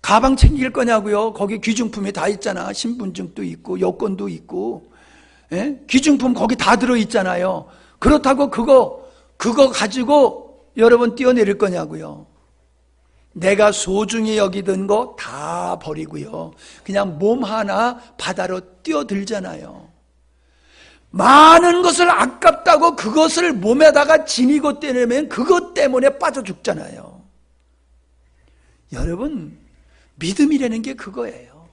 가방 챙길 거냐고요? 거기 귀중품이 다 있잖아. 신분증도 있고 여권도 있고, 예? 귀중품 거기 다 들어있잖아요. 그렇다고 그거 가지고 여러분 뛰어내릴 거냐고요? 내가 소중히 여기던 거 다 버리고요, 그냥 몸 하나 바다로 뛰어들잖아요. 많은 것을 아깝다고 그것을 몸에다가 지니고 떼내면 그것 때문에 빠져 죽잖아요. 여러분, 믿음이라는 게 그거예요.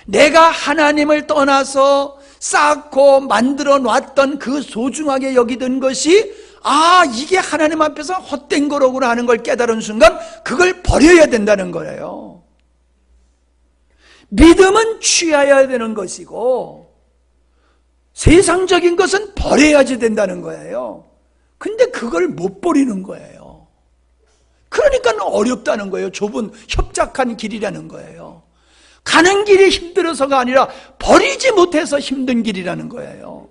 내가 하나님을 떠나서 쌓고 만들어 놨던 그 소중하게 여기던 것이 이게 하나님 앞에서 헛된 거로구나 하는 걸 깨달은 순간 그걸 버려야 된다는 거예요. 믿음은 취하여야 되는 것이고 세상적인 것은 버려야지 된다는 거예요. 근데 그걸 못 버리는 거예요. 그러니까 어렵다는 거예요. 좁은 협착한 길이라는 거예요. 가는 길이 힘들어서가 아니라 버리지 못해서 힘든 길이라는 거예요.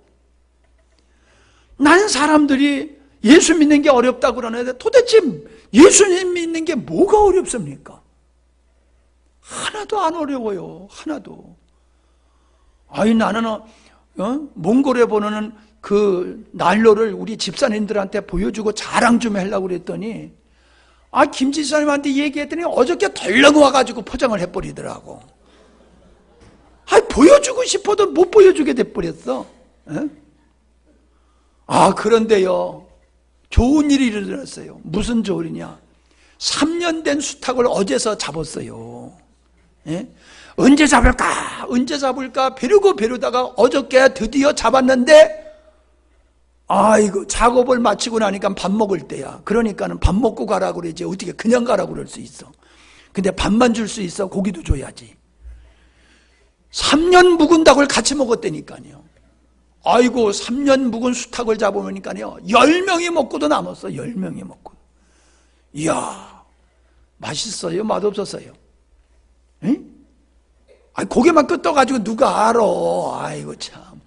난 사람들이 예수 믿는 게 어렵다고 그러는데 도대체 예수님 믿는 게 뭐가 어렵습니까? 하나도 안 어려워요. 하나도. 아니 나는 몽골에 보는 그 난로를 우리 집사님들한테 보여주고 자랑 좀 하려고 그랬더니 김 집사님한테 얘기했더니 어저께 덜렁 와가지고 포장을 해버리더라고. 보여주고 싶어도 못 보여주게 돼버렸어. 그런데요, 좋은 일이 일어났어요. 무슨 좋은 일이냐? 3년 된 수탉을 어제서 잡았어요. 언제 잡을까 벼르다가 어저께 드디어 잡았는데 작업을 마치고 나니까 밥 먹을 때야. 그러니까는 밥 먹고 가라고 그러지 어떻게 그냥 가라고 그럴 수 있어. 근데 밥만 줄 수 있어. 고기도 줘야지. 3년 묵은 닭을 같이 먹었다니까요. 3년 묵은 수탉을 잡으니까요 10명이 먹고도 남았어. 10명이 먹고. 이야, 맛있어요? 맛없었어요? 고개만 끄떡가지고 누가 알아. 참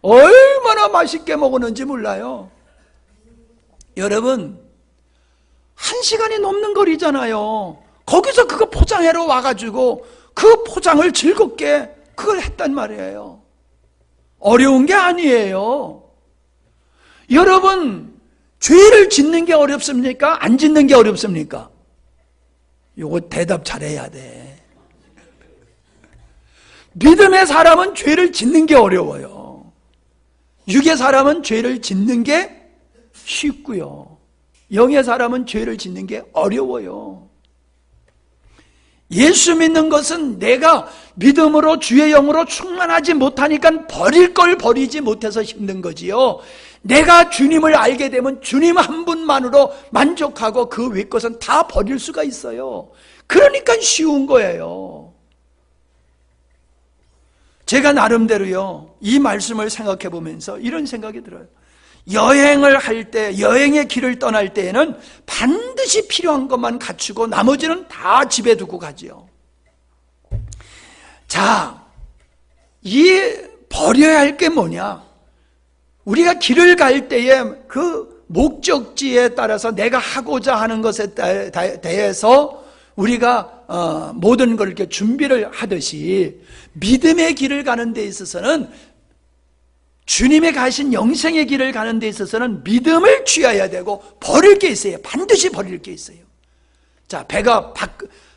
얼마나 맛있게 먹었는지 몰라요. 여러분, 1시간이 넘는 거리잖아요. 거기서 그거 포장하러 와가지고 그 포장을 즐겁게 그걸 했단 말이에요. 어려운 게 아니에요. 여러분, 죄를 짓는 게 어렵습니까? 안 짓는 게 어렵습니까? 요거 대답 잘해야 돼. 믿음의 사람은 죄를 짓는 게 어려워요. 육의 사람은 죄를 짓는 게 쉽고요. 영의 사람은 죄를 짓는 게 어려워요. 예수 믿는 것은 내가 믿음으로 주의 영으로 충만하지 못하니까 버릴 걸 버리지 못해서 힘든 거지요. 내가 주님을 알게 되면 주님 한 분만으로 만족하고 그 외 것은 다 버릴 수가 있어요. 그러니까 쉬운 거예요. 제가 나름대로요, 이 말씀을 생각해 보면서 이런 생각이 들어요. 여행을 할 때, 여행의 길을 떠날 때에는 반드시 필요한 것만 갖추고 나머지는 다 집에 두고 가지요. 자, 버려야 할 게 뭐냐? 우리가 길을 갈 때에 그 목적지에 따라서 내가 하고자 하는 것에 대해서 우리가 모든 걸 이렇게 준비를 하듯이 믿음의 길을 가는 데 있어서는, 주님의 가신 영생의 길을 가는 데 있어서는 믿음을 취해야 되고 버릴 게 있어요. 반드시 버릴 게 있어요. 자, 배가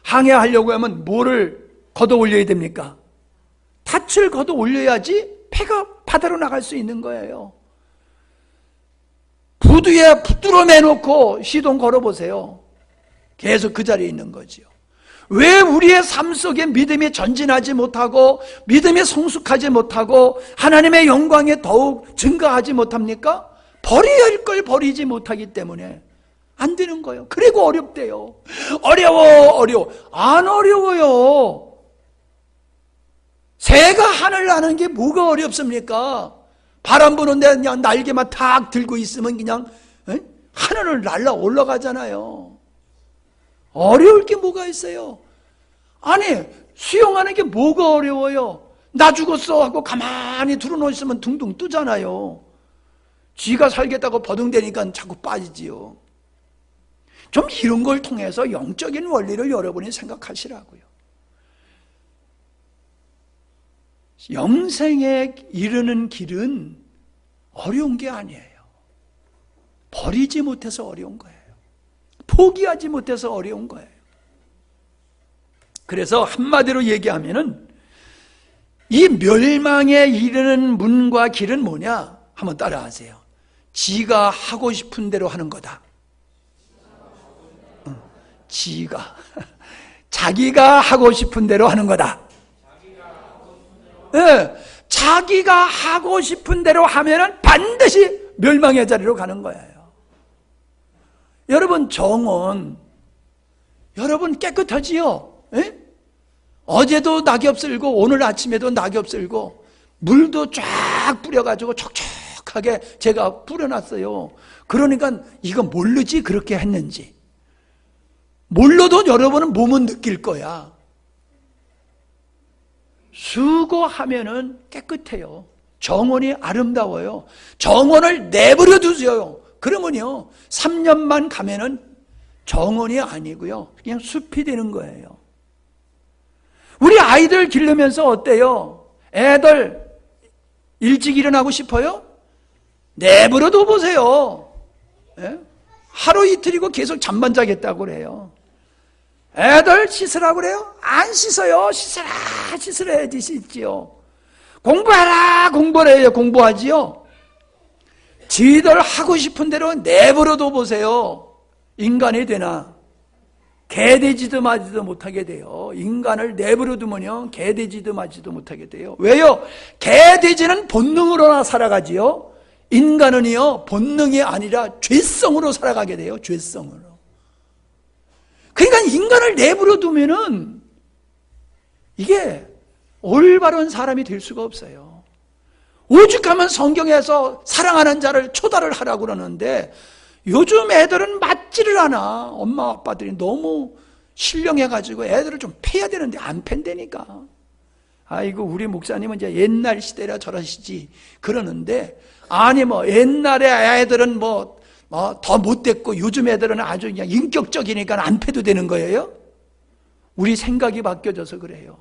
항해하려고 하면 뭐를 걷어 올려야 됩니까? 닻을 걷어 올려야지 배가 바다로 나갈 수 있는 거예요. 부두에 붙들어 매놓고 시동 걸어보세요. 계속 그 자리에 있는 거지요. 왜 우리의 삶 속에 믿음이 전진하지 못하고 믿음이 성숙하지 못하고 하나님의 영광에 더욱 증가하지 못합니까? 버려야 할 걸 버리지 못하기 때문에 안 되는 거예요. 그리고 어렵대요. 어려워. 안 어려워요. 새가 하늘 나는 게 뭐가 어렵습니까? 바람 부는데 그냥 날개만 탁 들고 있으면 그냥 하늘을 날아 올라가잖아요. 어려울 게 뭐가 있어요? 아니, 수영하는 게 뭐가 어려워요? 나 죽었어 하고 가만히 들어놓으시면 둥둥 뜨잖아요. 쥐가 살겠다고 버둥대니까 자꾸 빠지지요. 좀 이런 걸 통해서 영적인 원리를 여러분이 생각하시라고요. 영생에 이르는 길은 어려운 게 아니에요. 버리지 못해서 어려운 거예요. 포기하지 못해서 어려운 거예요. 그래서 한마디로 얘기하면은 이 멸망에 이르는 문과 길은 뭐냐? 한번 따라하세요. 지가 하고 싶은 대로 하는 거다. 자기가 하고 싶은 대로 하는 거다. 자기가 하고 싶은 대로 하면은 반드시 멸망의 자리로 가는 거예요. 여러분, 정원, 여러분 깨끗하지요? 어제도 낙엽 쓸고 오늘 아침에도 낙엽 쓸고 물도 쫙 뿌려가지고 촉촉하게 제가 뿌려놨어요. 그러니까 이거 모르지 그렇게 했는지. 몰라도 여러분은 몸은 느낄 거야. 수고하면은 깨끗해요. 정원이 아름다워요. 정원을 내버려 두세요. 그러면요 3년만 가면은 정원이 아니고요 그냥 숲이 되는 거예요. 우리 아이들 기르면서 어때요? 애들 일찍 일어나고 싶어요? 내버려 둬 보세요. 예? 하루 이틀이고 계속 잠만 자겠다고 그래요. 애들 씻으라고 그래요? 안 씻어요. 씻으라야지 씻지요. 공부하라 공부해요. 공부하지요. 지들 하고 싶은 대로 내버려 둬 보세요. 인간이 되나? 개돼지도 마지도 못하게 돼요. 인간을 내버려 두면요 개돼지도 마지도 못하게 돼요. 왜요? 개돼지는 본능으로나 살아가지요. 인간은요 본능이 아니라 죄성으로 살아가게 돼요. 죄성으로. 그러니까 인간을 내버려 두면은 이게 올바른 사람이 될 수가 없어요. 오죽하면 성경에서 사랑하는 자를 초달을 하라고 그러는데 요즘 애들은 맞지를 않아. 엄마 아빠들이 너무 신령해가지고 애들을 좀 패야 되는데 안 팬다니까. 아이고 우리 목사님은 이제 옛날 시대라 저러시지 그러는데 아니 뭐 옛날에 애들은 뭐 더 못됐고 요즘 애들은 아주 그냥 인격적이니까 안 패도 되는 거예요? 우리 생각이 바뀌어져서 그래요.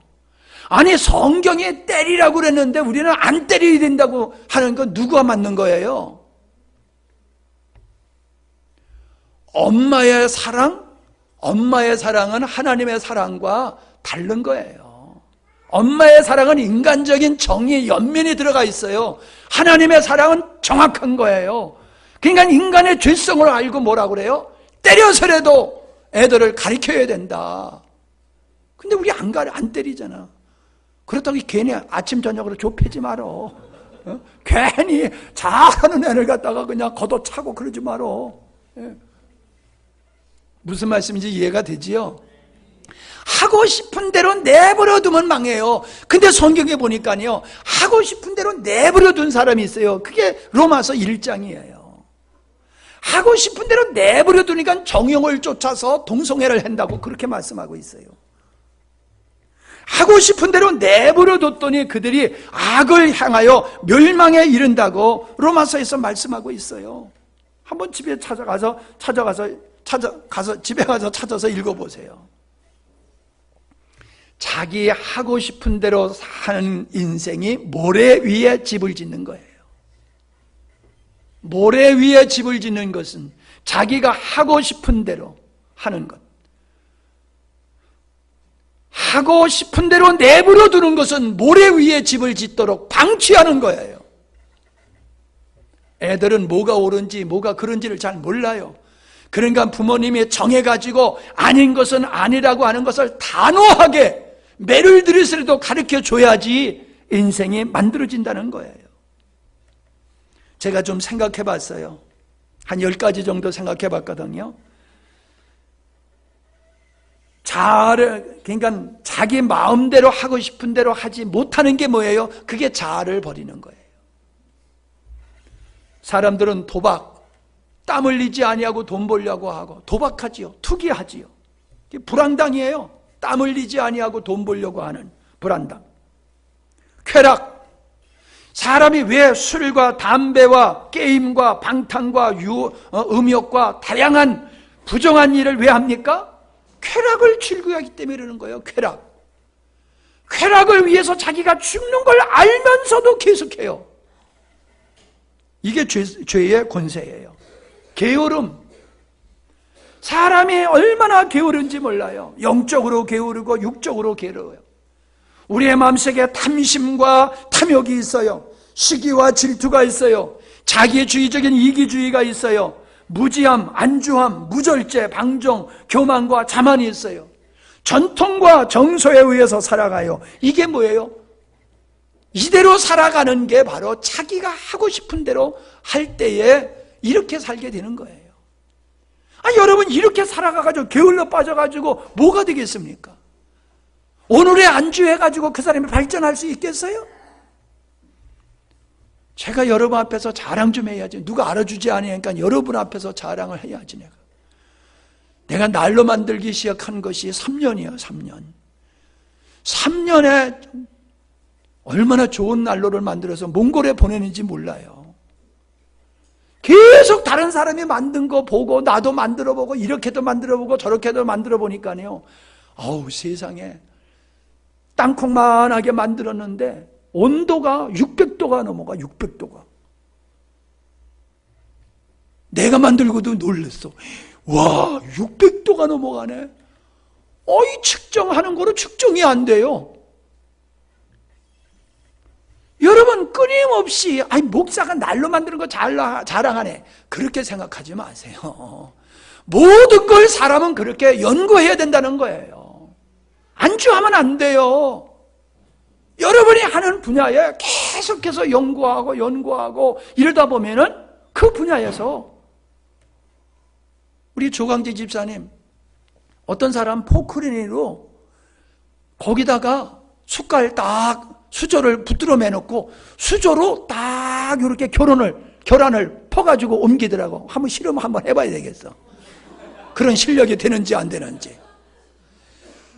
아니 성경에 때리라고 그랬는데 우리는 안 때려야 된다고 하는 건 누구가 맞는 거예요? 엄마의 사랑은 하나님의 사랑과 다른 거예요. 엄마의 사랑은 인간적인 정의의 연면이 들어가 있어요. 하나님의 사랑은 정확한 거예요. 그러니까 인간의 죄성을 알고 뭐라고 그래요? 때려서라도 애들을 가르쳐야 된다. 근데 우리 안 때리잖아. 그렇다고 괜히 아침 저녁으로 좁히지 말어. 괜히 잘하는 애를 갖다가 그냥 걷어차고 그러지 말어. 무슨 말씀인지 이해가 되지요? 하고 싶은 대로 내버려 두면 망해요. 근데 성경에 보니까요 하고 싶은 대로 내버려 둔 사람이 있어요. 그게 로마서 1장이에요. 하고 싶은 대로 내버려 두니까 정욕을 쫓아서 동성애를 한다고 그렇게 말씀하고 있어요. 하고 싶은 대로 내버려 뒀더니 그들이 악을 향하여 멸망에 이른다고 로마서에서 말씀하고 있어요. 한번 집에 집에 가서 찾아서 읽어보세요. 자기 하고 싶은 대로 사는 인생이 모래 위에 집을 짓는 거예요. 모래 위에 집을 짓는 것은 자기가 하고 싶은 대로 하는 것. 하고 싶은 대로 내버려 두는 것은 모래 위에 집을 짓도록 방치하는 거예요. 애들은 뭐가 옳은지 뭐가 그런지를 잘 몰라요. 그러니까 부모님이 정해가지고 아닌 것은 아니라고 하는 것을 단호하게 매를 들여서라도 가르쳐 줘야지 인생이 만들어진다는 거예요. 제가 좀 생각해 봤어요. 한 10가지 정도 생각해 봤거든요. 그러니까 자기 마음대로 하고 싶은 대로 하지 못하는 게 뭐예요? 그게 자아를 버리는 거예요. 사람들은 도박, 땀 흘리지 아니하고 돈 벌려고 하고 도박하지요. 투기하지요. 불안당이에요. 땀 흘리지 아니하고 돈 벌려고 하는 불안당. 쾌락. 사람이 왜 술과 담배와 게임과 방탕과 음욕과 다양한 부정한 일을 왜 합니까? 쾌락을 즐기기 때문에 이러는 거예요. 쾌락을 위해서 자기가 죽는 걸 알면서도 계속해요. 이게 죄의 권세예요. 게으름. 사람이 얼마나 게으른지 몰라요. 영적으로 게으르고 육적으로 게으르고요. 우리의 마음속에 탐심과 탐욕이 있어요. 시기와 질투가 있어요. 자기주의적인 이기주의가 있어요. 무지함, 안주함, 무절제, 방종, 교만과 자만이 있어요. 전통과 정서에 의해서 살아가요. 이게 뭐예요? 이대로 살아가는 게 바로 자기가 하고 싶은 대로 할 때에 이렇게 살게 되는 거예요. 여러분 이렇게 살아가가지고 게을러 빠져가지고 뭐가 되겠습니까? 오늘의 안주해가지고 그 사람이 발전할 수 있겠어요? 제가 여러분 앞에서 자랑 좀 해야지. 누가 알아주지 않으니까 여러분 앞에서 자랑을 해야지. 내가 날로 만들기 시작한 것이 3년이에요. 3년. 3년에 얼마나 좋은 난로를 만들어서 몽골에 보내는지 몰라요. 계속 다른 사람이 만든 거 보고 나도 만들어보고 이렇게도 만들어보고 저렇게도 만들어보니까요. 아우 세상에 땅콩만하게 만들었는데 온도가 600도가 넘어가. 600도가. 내가 만들고도 놀랐어. 와 600도가 넘어가네. 이 측정하는 거로 측정이 안 돼요. 여러분 끊임없이 목사가 날로 만드는 거 자랑하네 그렇게 생각하지 마세요. 모든 걸 사람은 그렇게 연구해야 된다는 거예요. 안주하면 안 돼요. 여러분이 하는 분야에 계속해서 연구하고 이러다 보면은 그 분야에서 우리 조강재 집사님 어떤 사람 포크레인으로 거기다가 숟갈 딱 수저를 붙들어 매놓고 수저로 딱 이렇게 계란을 퍼가지고 옮기더라고. 한번 실험 한번 해봐야 되겠어. 그런 실력이 되는지 안 되는지.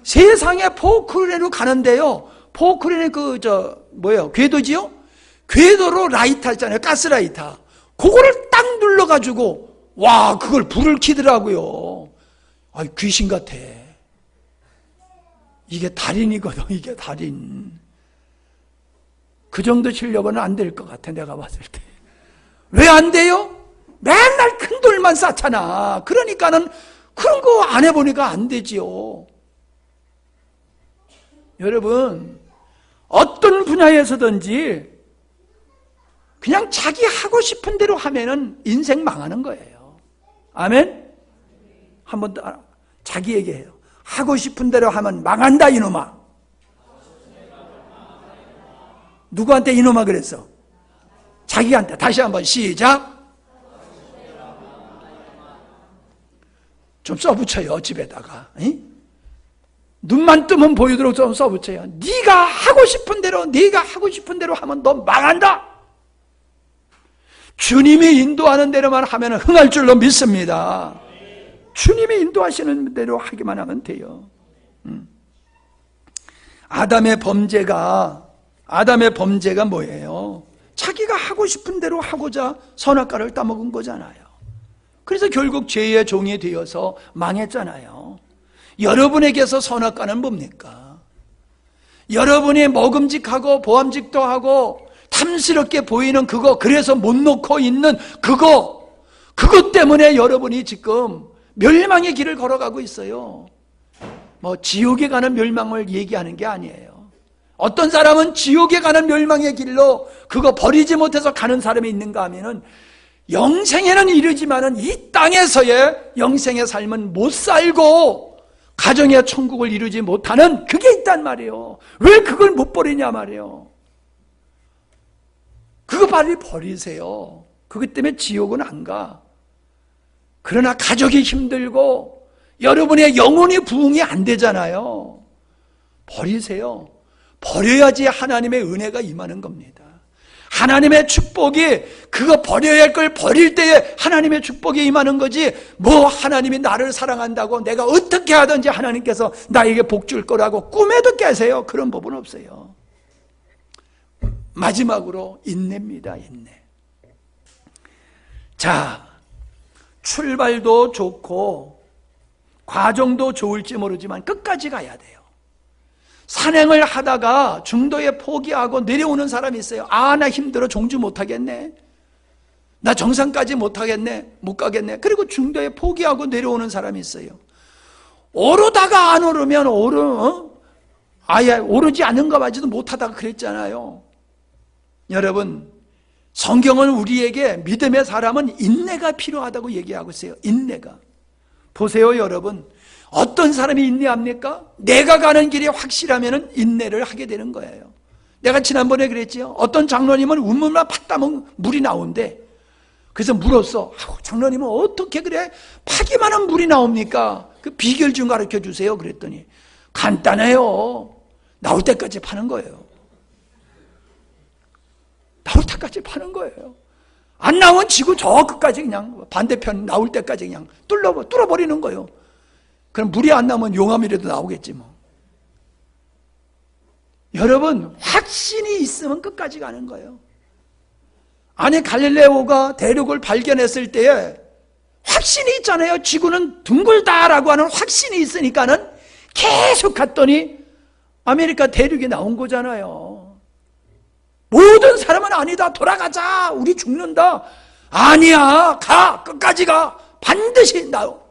세상에 포크레인으로 가는데요. 포크레인이 궤도지요? 궤도로 라이터 있잖아요. 가스라이터. 그거를 딱 눌러가지고 와 그걸 불을 켜더라고요. 귀신 같아. 이게 달인이거든. 이게 달인. 그 정도 실력은 안 될 것 같아 내가 봤을 때. 왜 안 돼요? 맨날 큰 돌만 쌓잖아. 그러니까는 그런 거 안 해보니까 안 되지요. 여러분 어떤 분야에서든지 그냥 자기 하고 싶은 대로 하면은 인생 망하는 거예요. 아멘? 한 번 더 자기에게 해요. 하고 싶은 대로 하면 망한다 이놈아. 누구한테 이놈아 그랬어? 자기한테. 다시 한번 시작. 좀 써붙여요 집에다가. 눈만 뜨면 보이도록 좀 써붙여요. 네가 하고 싶은 대로 하면 너 망한다. 주님이 인도하는 대로만 하면 흥할 줄로 믿습니다. 주님이 인도하시는 대로 하기만 하면 돼요. 아담의 범죄가 뭐예요? 자기가 하고 싶은 대로 하고자 선악과를 따먹은 거잖아요. 그래서 결국 죄의 종이 되어서 망했잖아요. 여러분에게서 선악과는 뭡니까? 여러분이 먹음직하고 보암직도 하고 탐스럽게 보이는 그거, 그래서 못 놓고 있는 그것 때문에 여러분이 지금 멸망의 길을 걸어가고 있어요. 지옥에 가는 멸망을 얘기하는 게 아니에요. 어떤 사람은 지옥에 가는 멸망의 길로 그거 버리지 못해서 가는 사람이 있는가 하면은 영생에는 이르지만은 이 땅에서의 영생의 삶은 못 살고 가정의 천국을 이루지 못하는 그게 있단 말이에요. 왜 그걸 못 버리냐 말이에요. 그거 빨리 버리세요. 그것 때문에 지옥은 안 가. 그러나 가족이 힘들고 여러분의 영혼이 부흥이 안 되잖아요. 버리세요. 버려야지 하나님의 은혜가 임하는 겁니다. 하나님의 축복이 그거 버려야 할 걸 버릴 때에 하나님의 축복이 임하는 거지, 하나님이 나를 사랑한다고 내가 어떻게 하든지 하나님께서 나에게 복 줄 거라고 꿈에도 깨세요. 그런 법은 없어요. 마지막으로 인내입니다. 인내. 자, 출발도 좋고 과정도 좋을지 모르지만 끝까지 가야 돼요. 산행을 하다가 중도에 포기하고 내려오는 사람이 있어요. 나 힘들어 종주 못하겠네. 나 정상까지 못하겠네. 못 가겠네. 그리고 중도에 포기하고 내려오는 사람이 있어요. 오르다가 안 오르면 아예 오르지 않는가 봐지도 못하다가 그랬잖아요. 여러분, 성경은 우리에게 믿음의 사람은 인내가 필요하다고 얘기하고 있어요. 인내가. 보세요 여러분, 어떤 사람이 인내합니까? 내가 가는 길이 확실하면 인내를 하게 되는 거예요. 내가 지난번에 그랬지요. 어떤 장로님은 우물만 팠다면 물이 나온대. 그래서 물었어. 장로님은 어떻게 그래? 파기만 하면 물이 나옵니까? 그 비결 좀 가르쳐 주세요. 그랬더니 간단해요. 나올 때까지 파는 거예요. 나올 때까지 파는 거예요. 안 나오면 지구 저 끝까지 그냥 반대편 나올 때까지 그냥 뚫어버리는 거예요. 그럼 물이 안 나오면 용암이라도 나오겠지 뭐. 여러분, 확신이 있으면 끝까지 가는 거예요. 아니, 갈릴레오가 대륙을 발견했을 때에 확신이 있잖아요. 지구는 둥글다라고 하는 확신이 있으니까는 계속 갔더니 아메리카 대륙이 나온 거잖아요. 모든 사람은 아니다, 돌아가자, 우리 죽는다. 아니야, 가, 끝까지 가, 반드시 나오.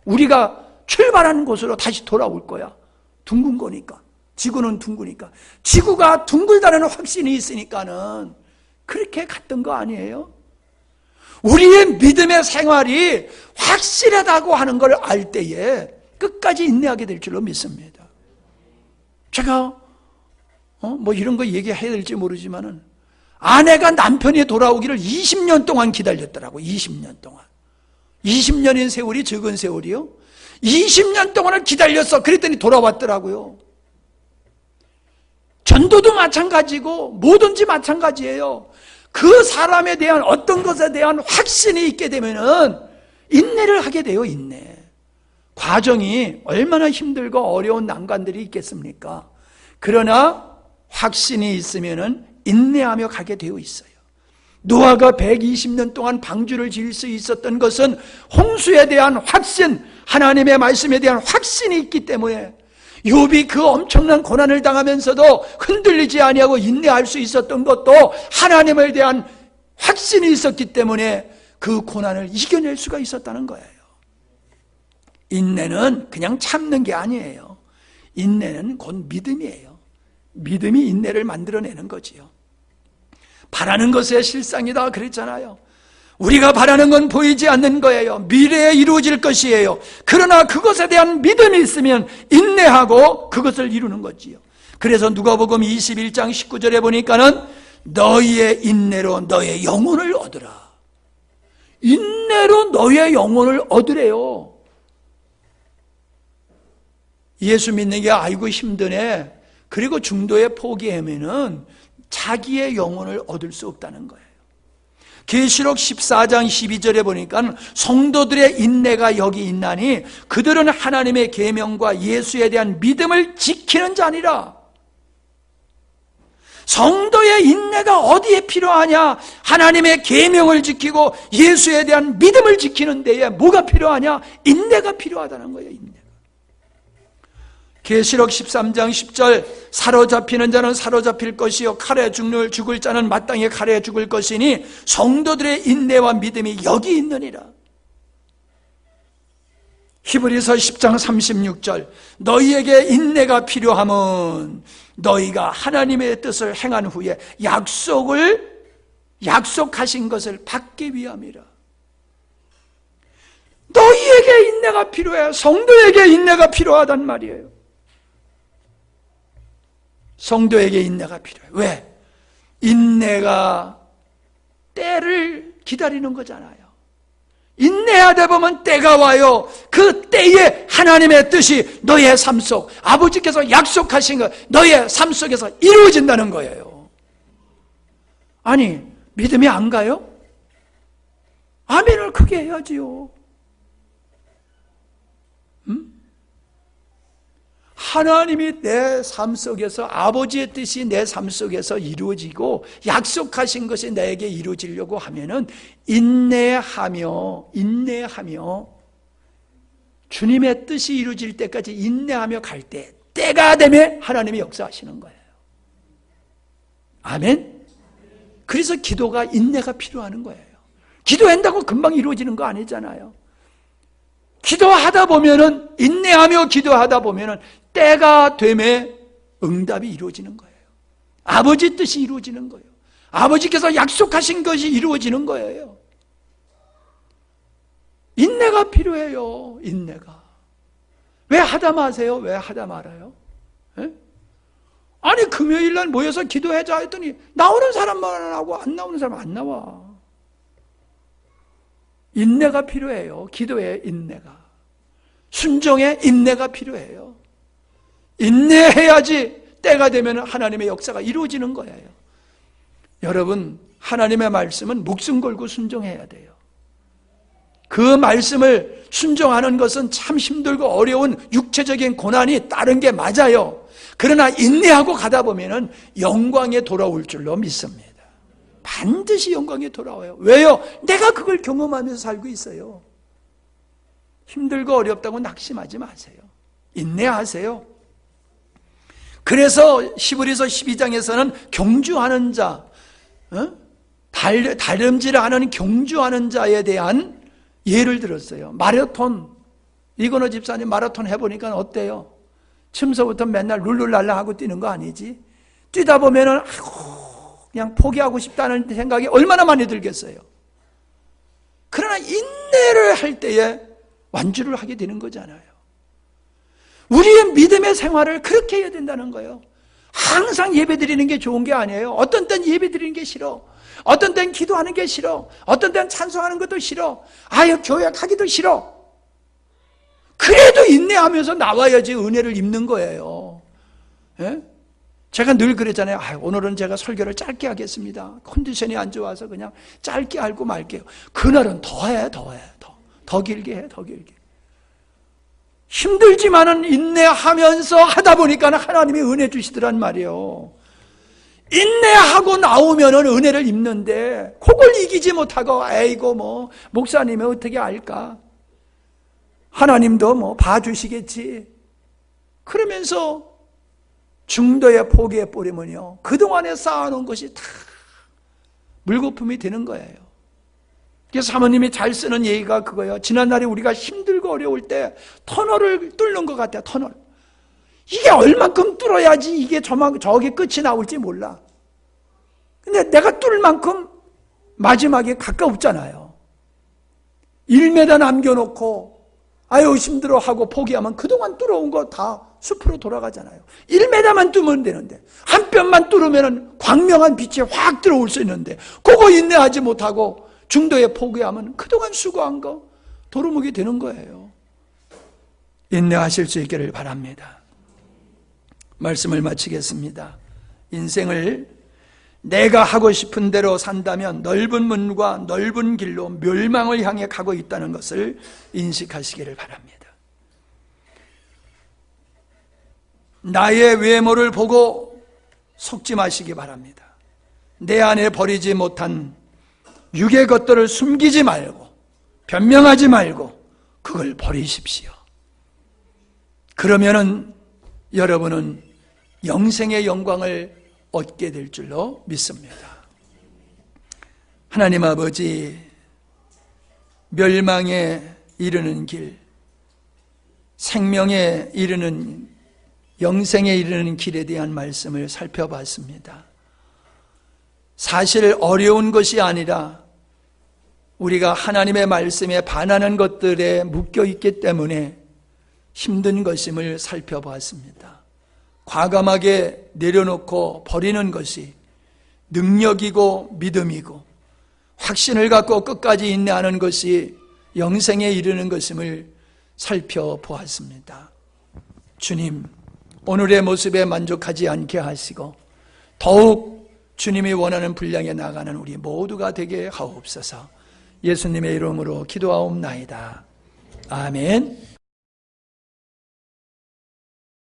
우리가 출발하는 곳으로 다시 돌아올 거야. 둥근 거니까. 지구는 둥그니까. 지구가 둥글다는 확신이 있으니까는 그렇게 갔던 거 아니에요? 우리의 믿음의 생활이 확실하다고 하는 걸 알 때에 끝까지 인내하게 될 줄로 믿습니다. 제가 뭐 이런 거 얘기해야 될지 모르지만은 아내가 남편이 돌아오기를 20년 동안 기다렸더라고. 20년 동안. 20년인 세월이 적은 세월이요. 20년 동안을 기다렸어. 그랬더니 돌아왔더라고요. 전도도 마찬가지고 뭐든지 마찬가지예요. 그 사람에 대한 어떤 것에 대한 확신이 있게 되면은 인내를 하게 돼요. 인내. 과정이 얼마나 힘들고 어려운 난관들이 있겠습니까? 그러나 확신이 있으면은 인내하며 가게 되어 있어요. 노아가 120년 동안 방주를 지을 수 있었던 것은 홍수에 대한 확신, 하나님의 말씀에 대한 확신이 있기 때문에, 욥이 그 엄청난 고난을 당하면서도 흔들리지 아니하고 인내할 수 있었던 것도 하나님에 대한 확신이 있었기 때문에 그 고난을 이겨낼 수가 있었다는 거예요. 인내는 그냥 참는 게 아니에요. 인내는 곧 믿음이에요. 믿음이 인내를 만들어내는 거지요. 바라는 것의 실상이다 그랬잖아요. 우리가 바라는 건 보이지 않는 거예요. 미래에 이루어질 것이에요. 그러나 그것에 대한 믿음이 있으면 인내하고 그것을 이루는 거지요. 그래서 누가복음 21장 19절에 보니까는 너희의 인내로 너의 영혼을 얻으라. 인내로 너의 영혼을 얻으래요. 예수 믿는 게 아이고 힘드네. 그리고 중도에 포기하면은 자기의 영혼을 얻을 수 없다는 거예요. 계시록 14장 12절에 보니까 성도들의 인내가 여기 있나니 그들은 하나님의 계명과 예수에 대한 믿음을 지키는 자니라. 성도의 인내가 어디에 필요하냐? 하나님의 계명을 지키고 예수에 대한 믿음을 지키는 데에 뭐가 필요하냐? 인내가 필요하다는 거예요. 인내가. 계시록 13장 10절 사로잡히는 자는 사로잡힐 것이요 칼에 죽을 자는 마땅히 칼에 죽을 것이니 성도들의 인내와 믿음이 여기 있느니라. 히브리서 10장 36절 너희에게 인내가 필요함은 너희가 하나님의 뜻을 행한 후에 약속하신 것을 받기 위함이라. 너희에게 인내가 필요해. 성도에게 인내가 필요하단 말이에요. 성도에게 인내가 필요해. 왜? 인내가 때를 기다리는 거잖아요. 인내하다 보면 때가 와요. 그 때에 하나님의 뜻이 너의 삶 속, 아버지께서 약속하신 것 너의 삶 속에서 이루어진다는 거예요. 아니, 믿음이 안 가요? 아멘을 크게 해야지요. 하나님이 내 삶 속에서 아버지의 뜻이 내 삶 속에서 이루어지고 약속하신 것이 나에게 이루어지려고 하면은 인내하며 주님의 뜻이 이루어질 때까지 인내하며 갈 때 때가 되면 하나님이 역사하시는 거예요. 아멘. 그래서 기도가 인내가 필요한 거예요. 기도한다고 금방 이루어지는 거 아니잖아요. 기도하다 보면은 인내하며 기도하다 보면은 때가 되면 응답이 이루어지는 거예요. 아버지 뜻이 이루어지는 거예요. 아버지께서 약속하신 것이 이루어지는 거예요. 인내가 필요해요. 인내가. 왜 하다 마세요? 왜 하다 말아요? 에? 아니 금요일날 모여서 기도하자 했더니 나오는 사람만 하고 안 나오는 사람 안 나와. 인내가 필요해요. 기도에 인내가. 순종에 인내가 필요해요. 인내해야지 때가 되면 하나님의 역사가 이루어지는 거예요. 여러분, 하나님의 말씀은 목숨 걸고 순종해야 돼요. 그 말씀을 순종하는 것은 참 힘들고 어려운 육체적인 고난이 따른 게 맞아요. 그러나 인내하고 가다 보면은 영광에 돌아올 줄로 믿습니다. 반드시 영광에 돌아와요. 왜요? 내가 그걸 경험하면서 살고 있어요. 힘들고 어렵다고 낙심하지 마세요. 인내하세요. 그래서 히브리서 12장에서는 경주하는 자, 다름질하는 경주하는 자에 대한 예를 들었어요. 마라톤, 이건호 집사님 마라톤 해보니까 어때요? 처음서부터 맨날 룰루랄라 하고 뛰는 거 아니지? 뛰다 보면은 그냥 포기하고 싶다는 생각이 얼마나 많이 들겠어요. 그러나 인내를 할 때에 완주를 하게 되는 거잖아요. 우리의 믿음의 생활을 그렇게 해야 된다는 거예요. 항상 예배 드리는 게 좋은 게 아니에요. 어떤 땐 예배 드리는 게 싫어. 어떤 땐 기도하는 게 싫어. 어떤 땐 찬송하는 것도 싫어. 아유, 교회 가기도 싫어. 그래도 인내하면서 나와야지 은혜를 입는 거예요. 예? 제가 늘 그랬잖아요. 오늘은 제가 설교를 짧게 하겠습니다. 컨디션이 안 좋아서 그냥 짧게 하고 말게요. 그날은 더 길게 해, 더 길게. 힘들지만은 인내하면서 하다 보니까 하나님이 은혜 주시더란 말이에요. 인내하고 나오면은 은혜를 입는데 그걸 이기지 못하고 아이고 목사님이 어떻게 알까? 하나님도 봐주시겠지. 그러면서 중도에 포기해 버리면요, 그동안에 쌓아놓은 것이 다 물거품이 되는 거예요. 그래서 사모님이 잘 쓰는 얘기가 그거예요. 지난날에 우리가 힘들고 어려울 때 터널을 뚫는 것 같아요. 터널. 이게 얼만큼 뚫어야지 이게 저기 끝이 나올지 몰라. 근데 내가 뚫을 만큼 마지막에 가까웠잖아요. 1m 남겨놓고 아유 힘들어하고 포기하면 그동안 뚫어온 거 다 숲으로 돌아가잖아요. 1m만 뚫으면 되는데 한 뼘만 뚫으면 광명한 빛이 확 들어올 수 있는데 그거 인내하지 못하고 중도에 포기하면 그동안 수고한 거 도루묵이 되는 거예요. 인내하실 수 있기를 바랍니다. 말씀을 마치겠습니다. 인생을 내가 하고 싶은 대로 산다면 넓은 문과 넓은 길로 멸망을 향해 가고 있다는 것을 인식하시기를 바랍니다. 나의 외모를 보고 속지 마시기 바랍니다. 내 안에 버리지 못한 육의 것들을 숨기지 말고 변명하지 말고 그걸 버리십시오. 그러면은 여러분은 영생의 영광을 얻게 될 줄로 믿습니다. 하나님 아버지, 멸망에 이르는 길, 생명에 이르는, 영생에 이르는 길에 대한 말씀을 살펴봤습니다. 사실 어려운 것이 아니라 우리가 하나님의 말씀에 반하는 것들에 묶여 있기 때문에 힘든 것임을 살펴보았습니다. 과감하게 내려놓고 버리는 것이 능력이고 믿음이고 확신을 갖고 끝까지 인내하는 것이 영생에 이르는 것임을 살펴보았습니다. 주님, 오늘의 모습에 만족하지 않게 하시고 더욱 주님이 원하는 분량에 나가는 우리 모두가 되게 하옵소서. 예수님의 이름으로 기도하옵나이다. 아멘.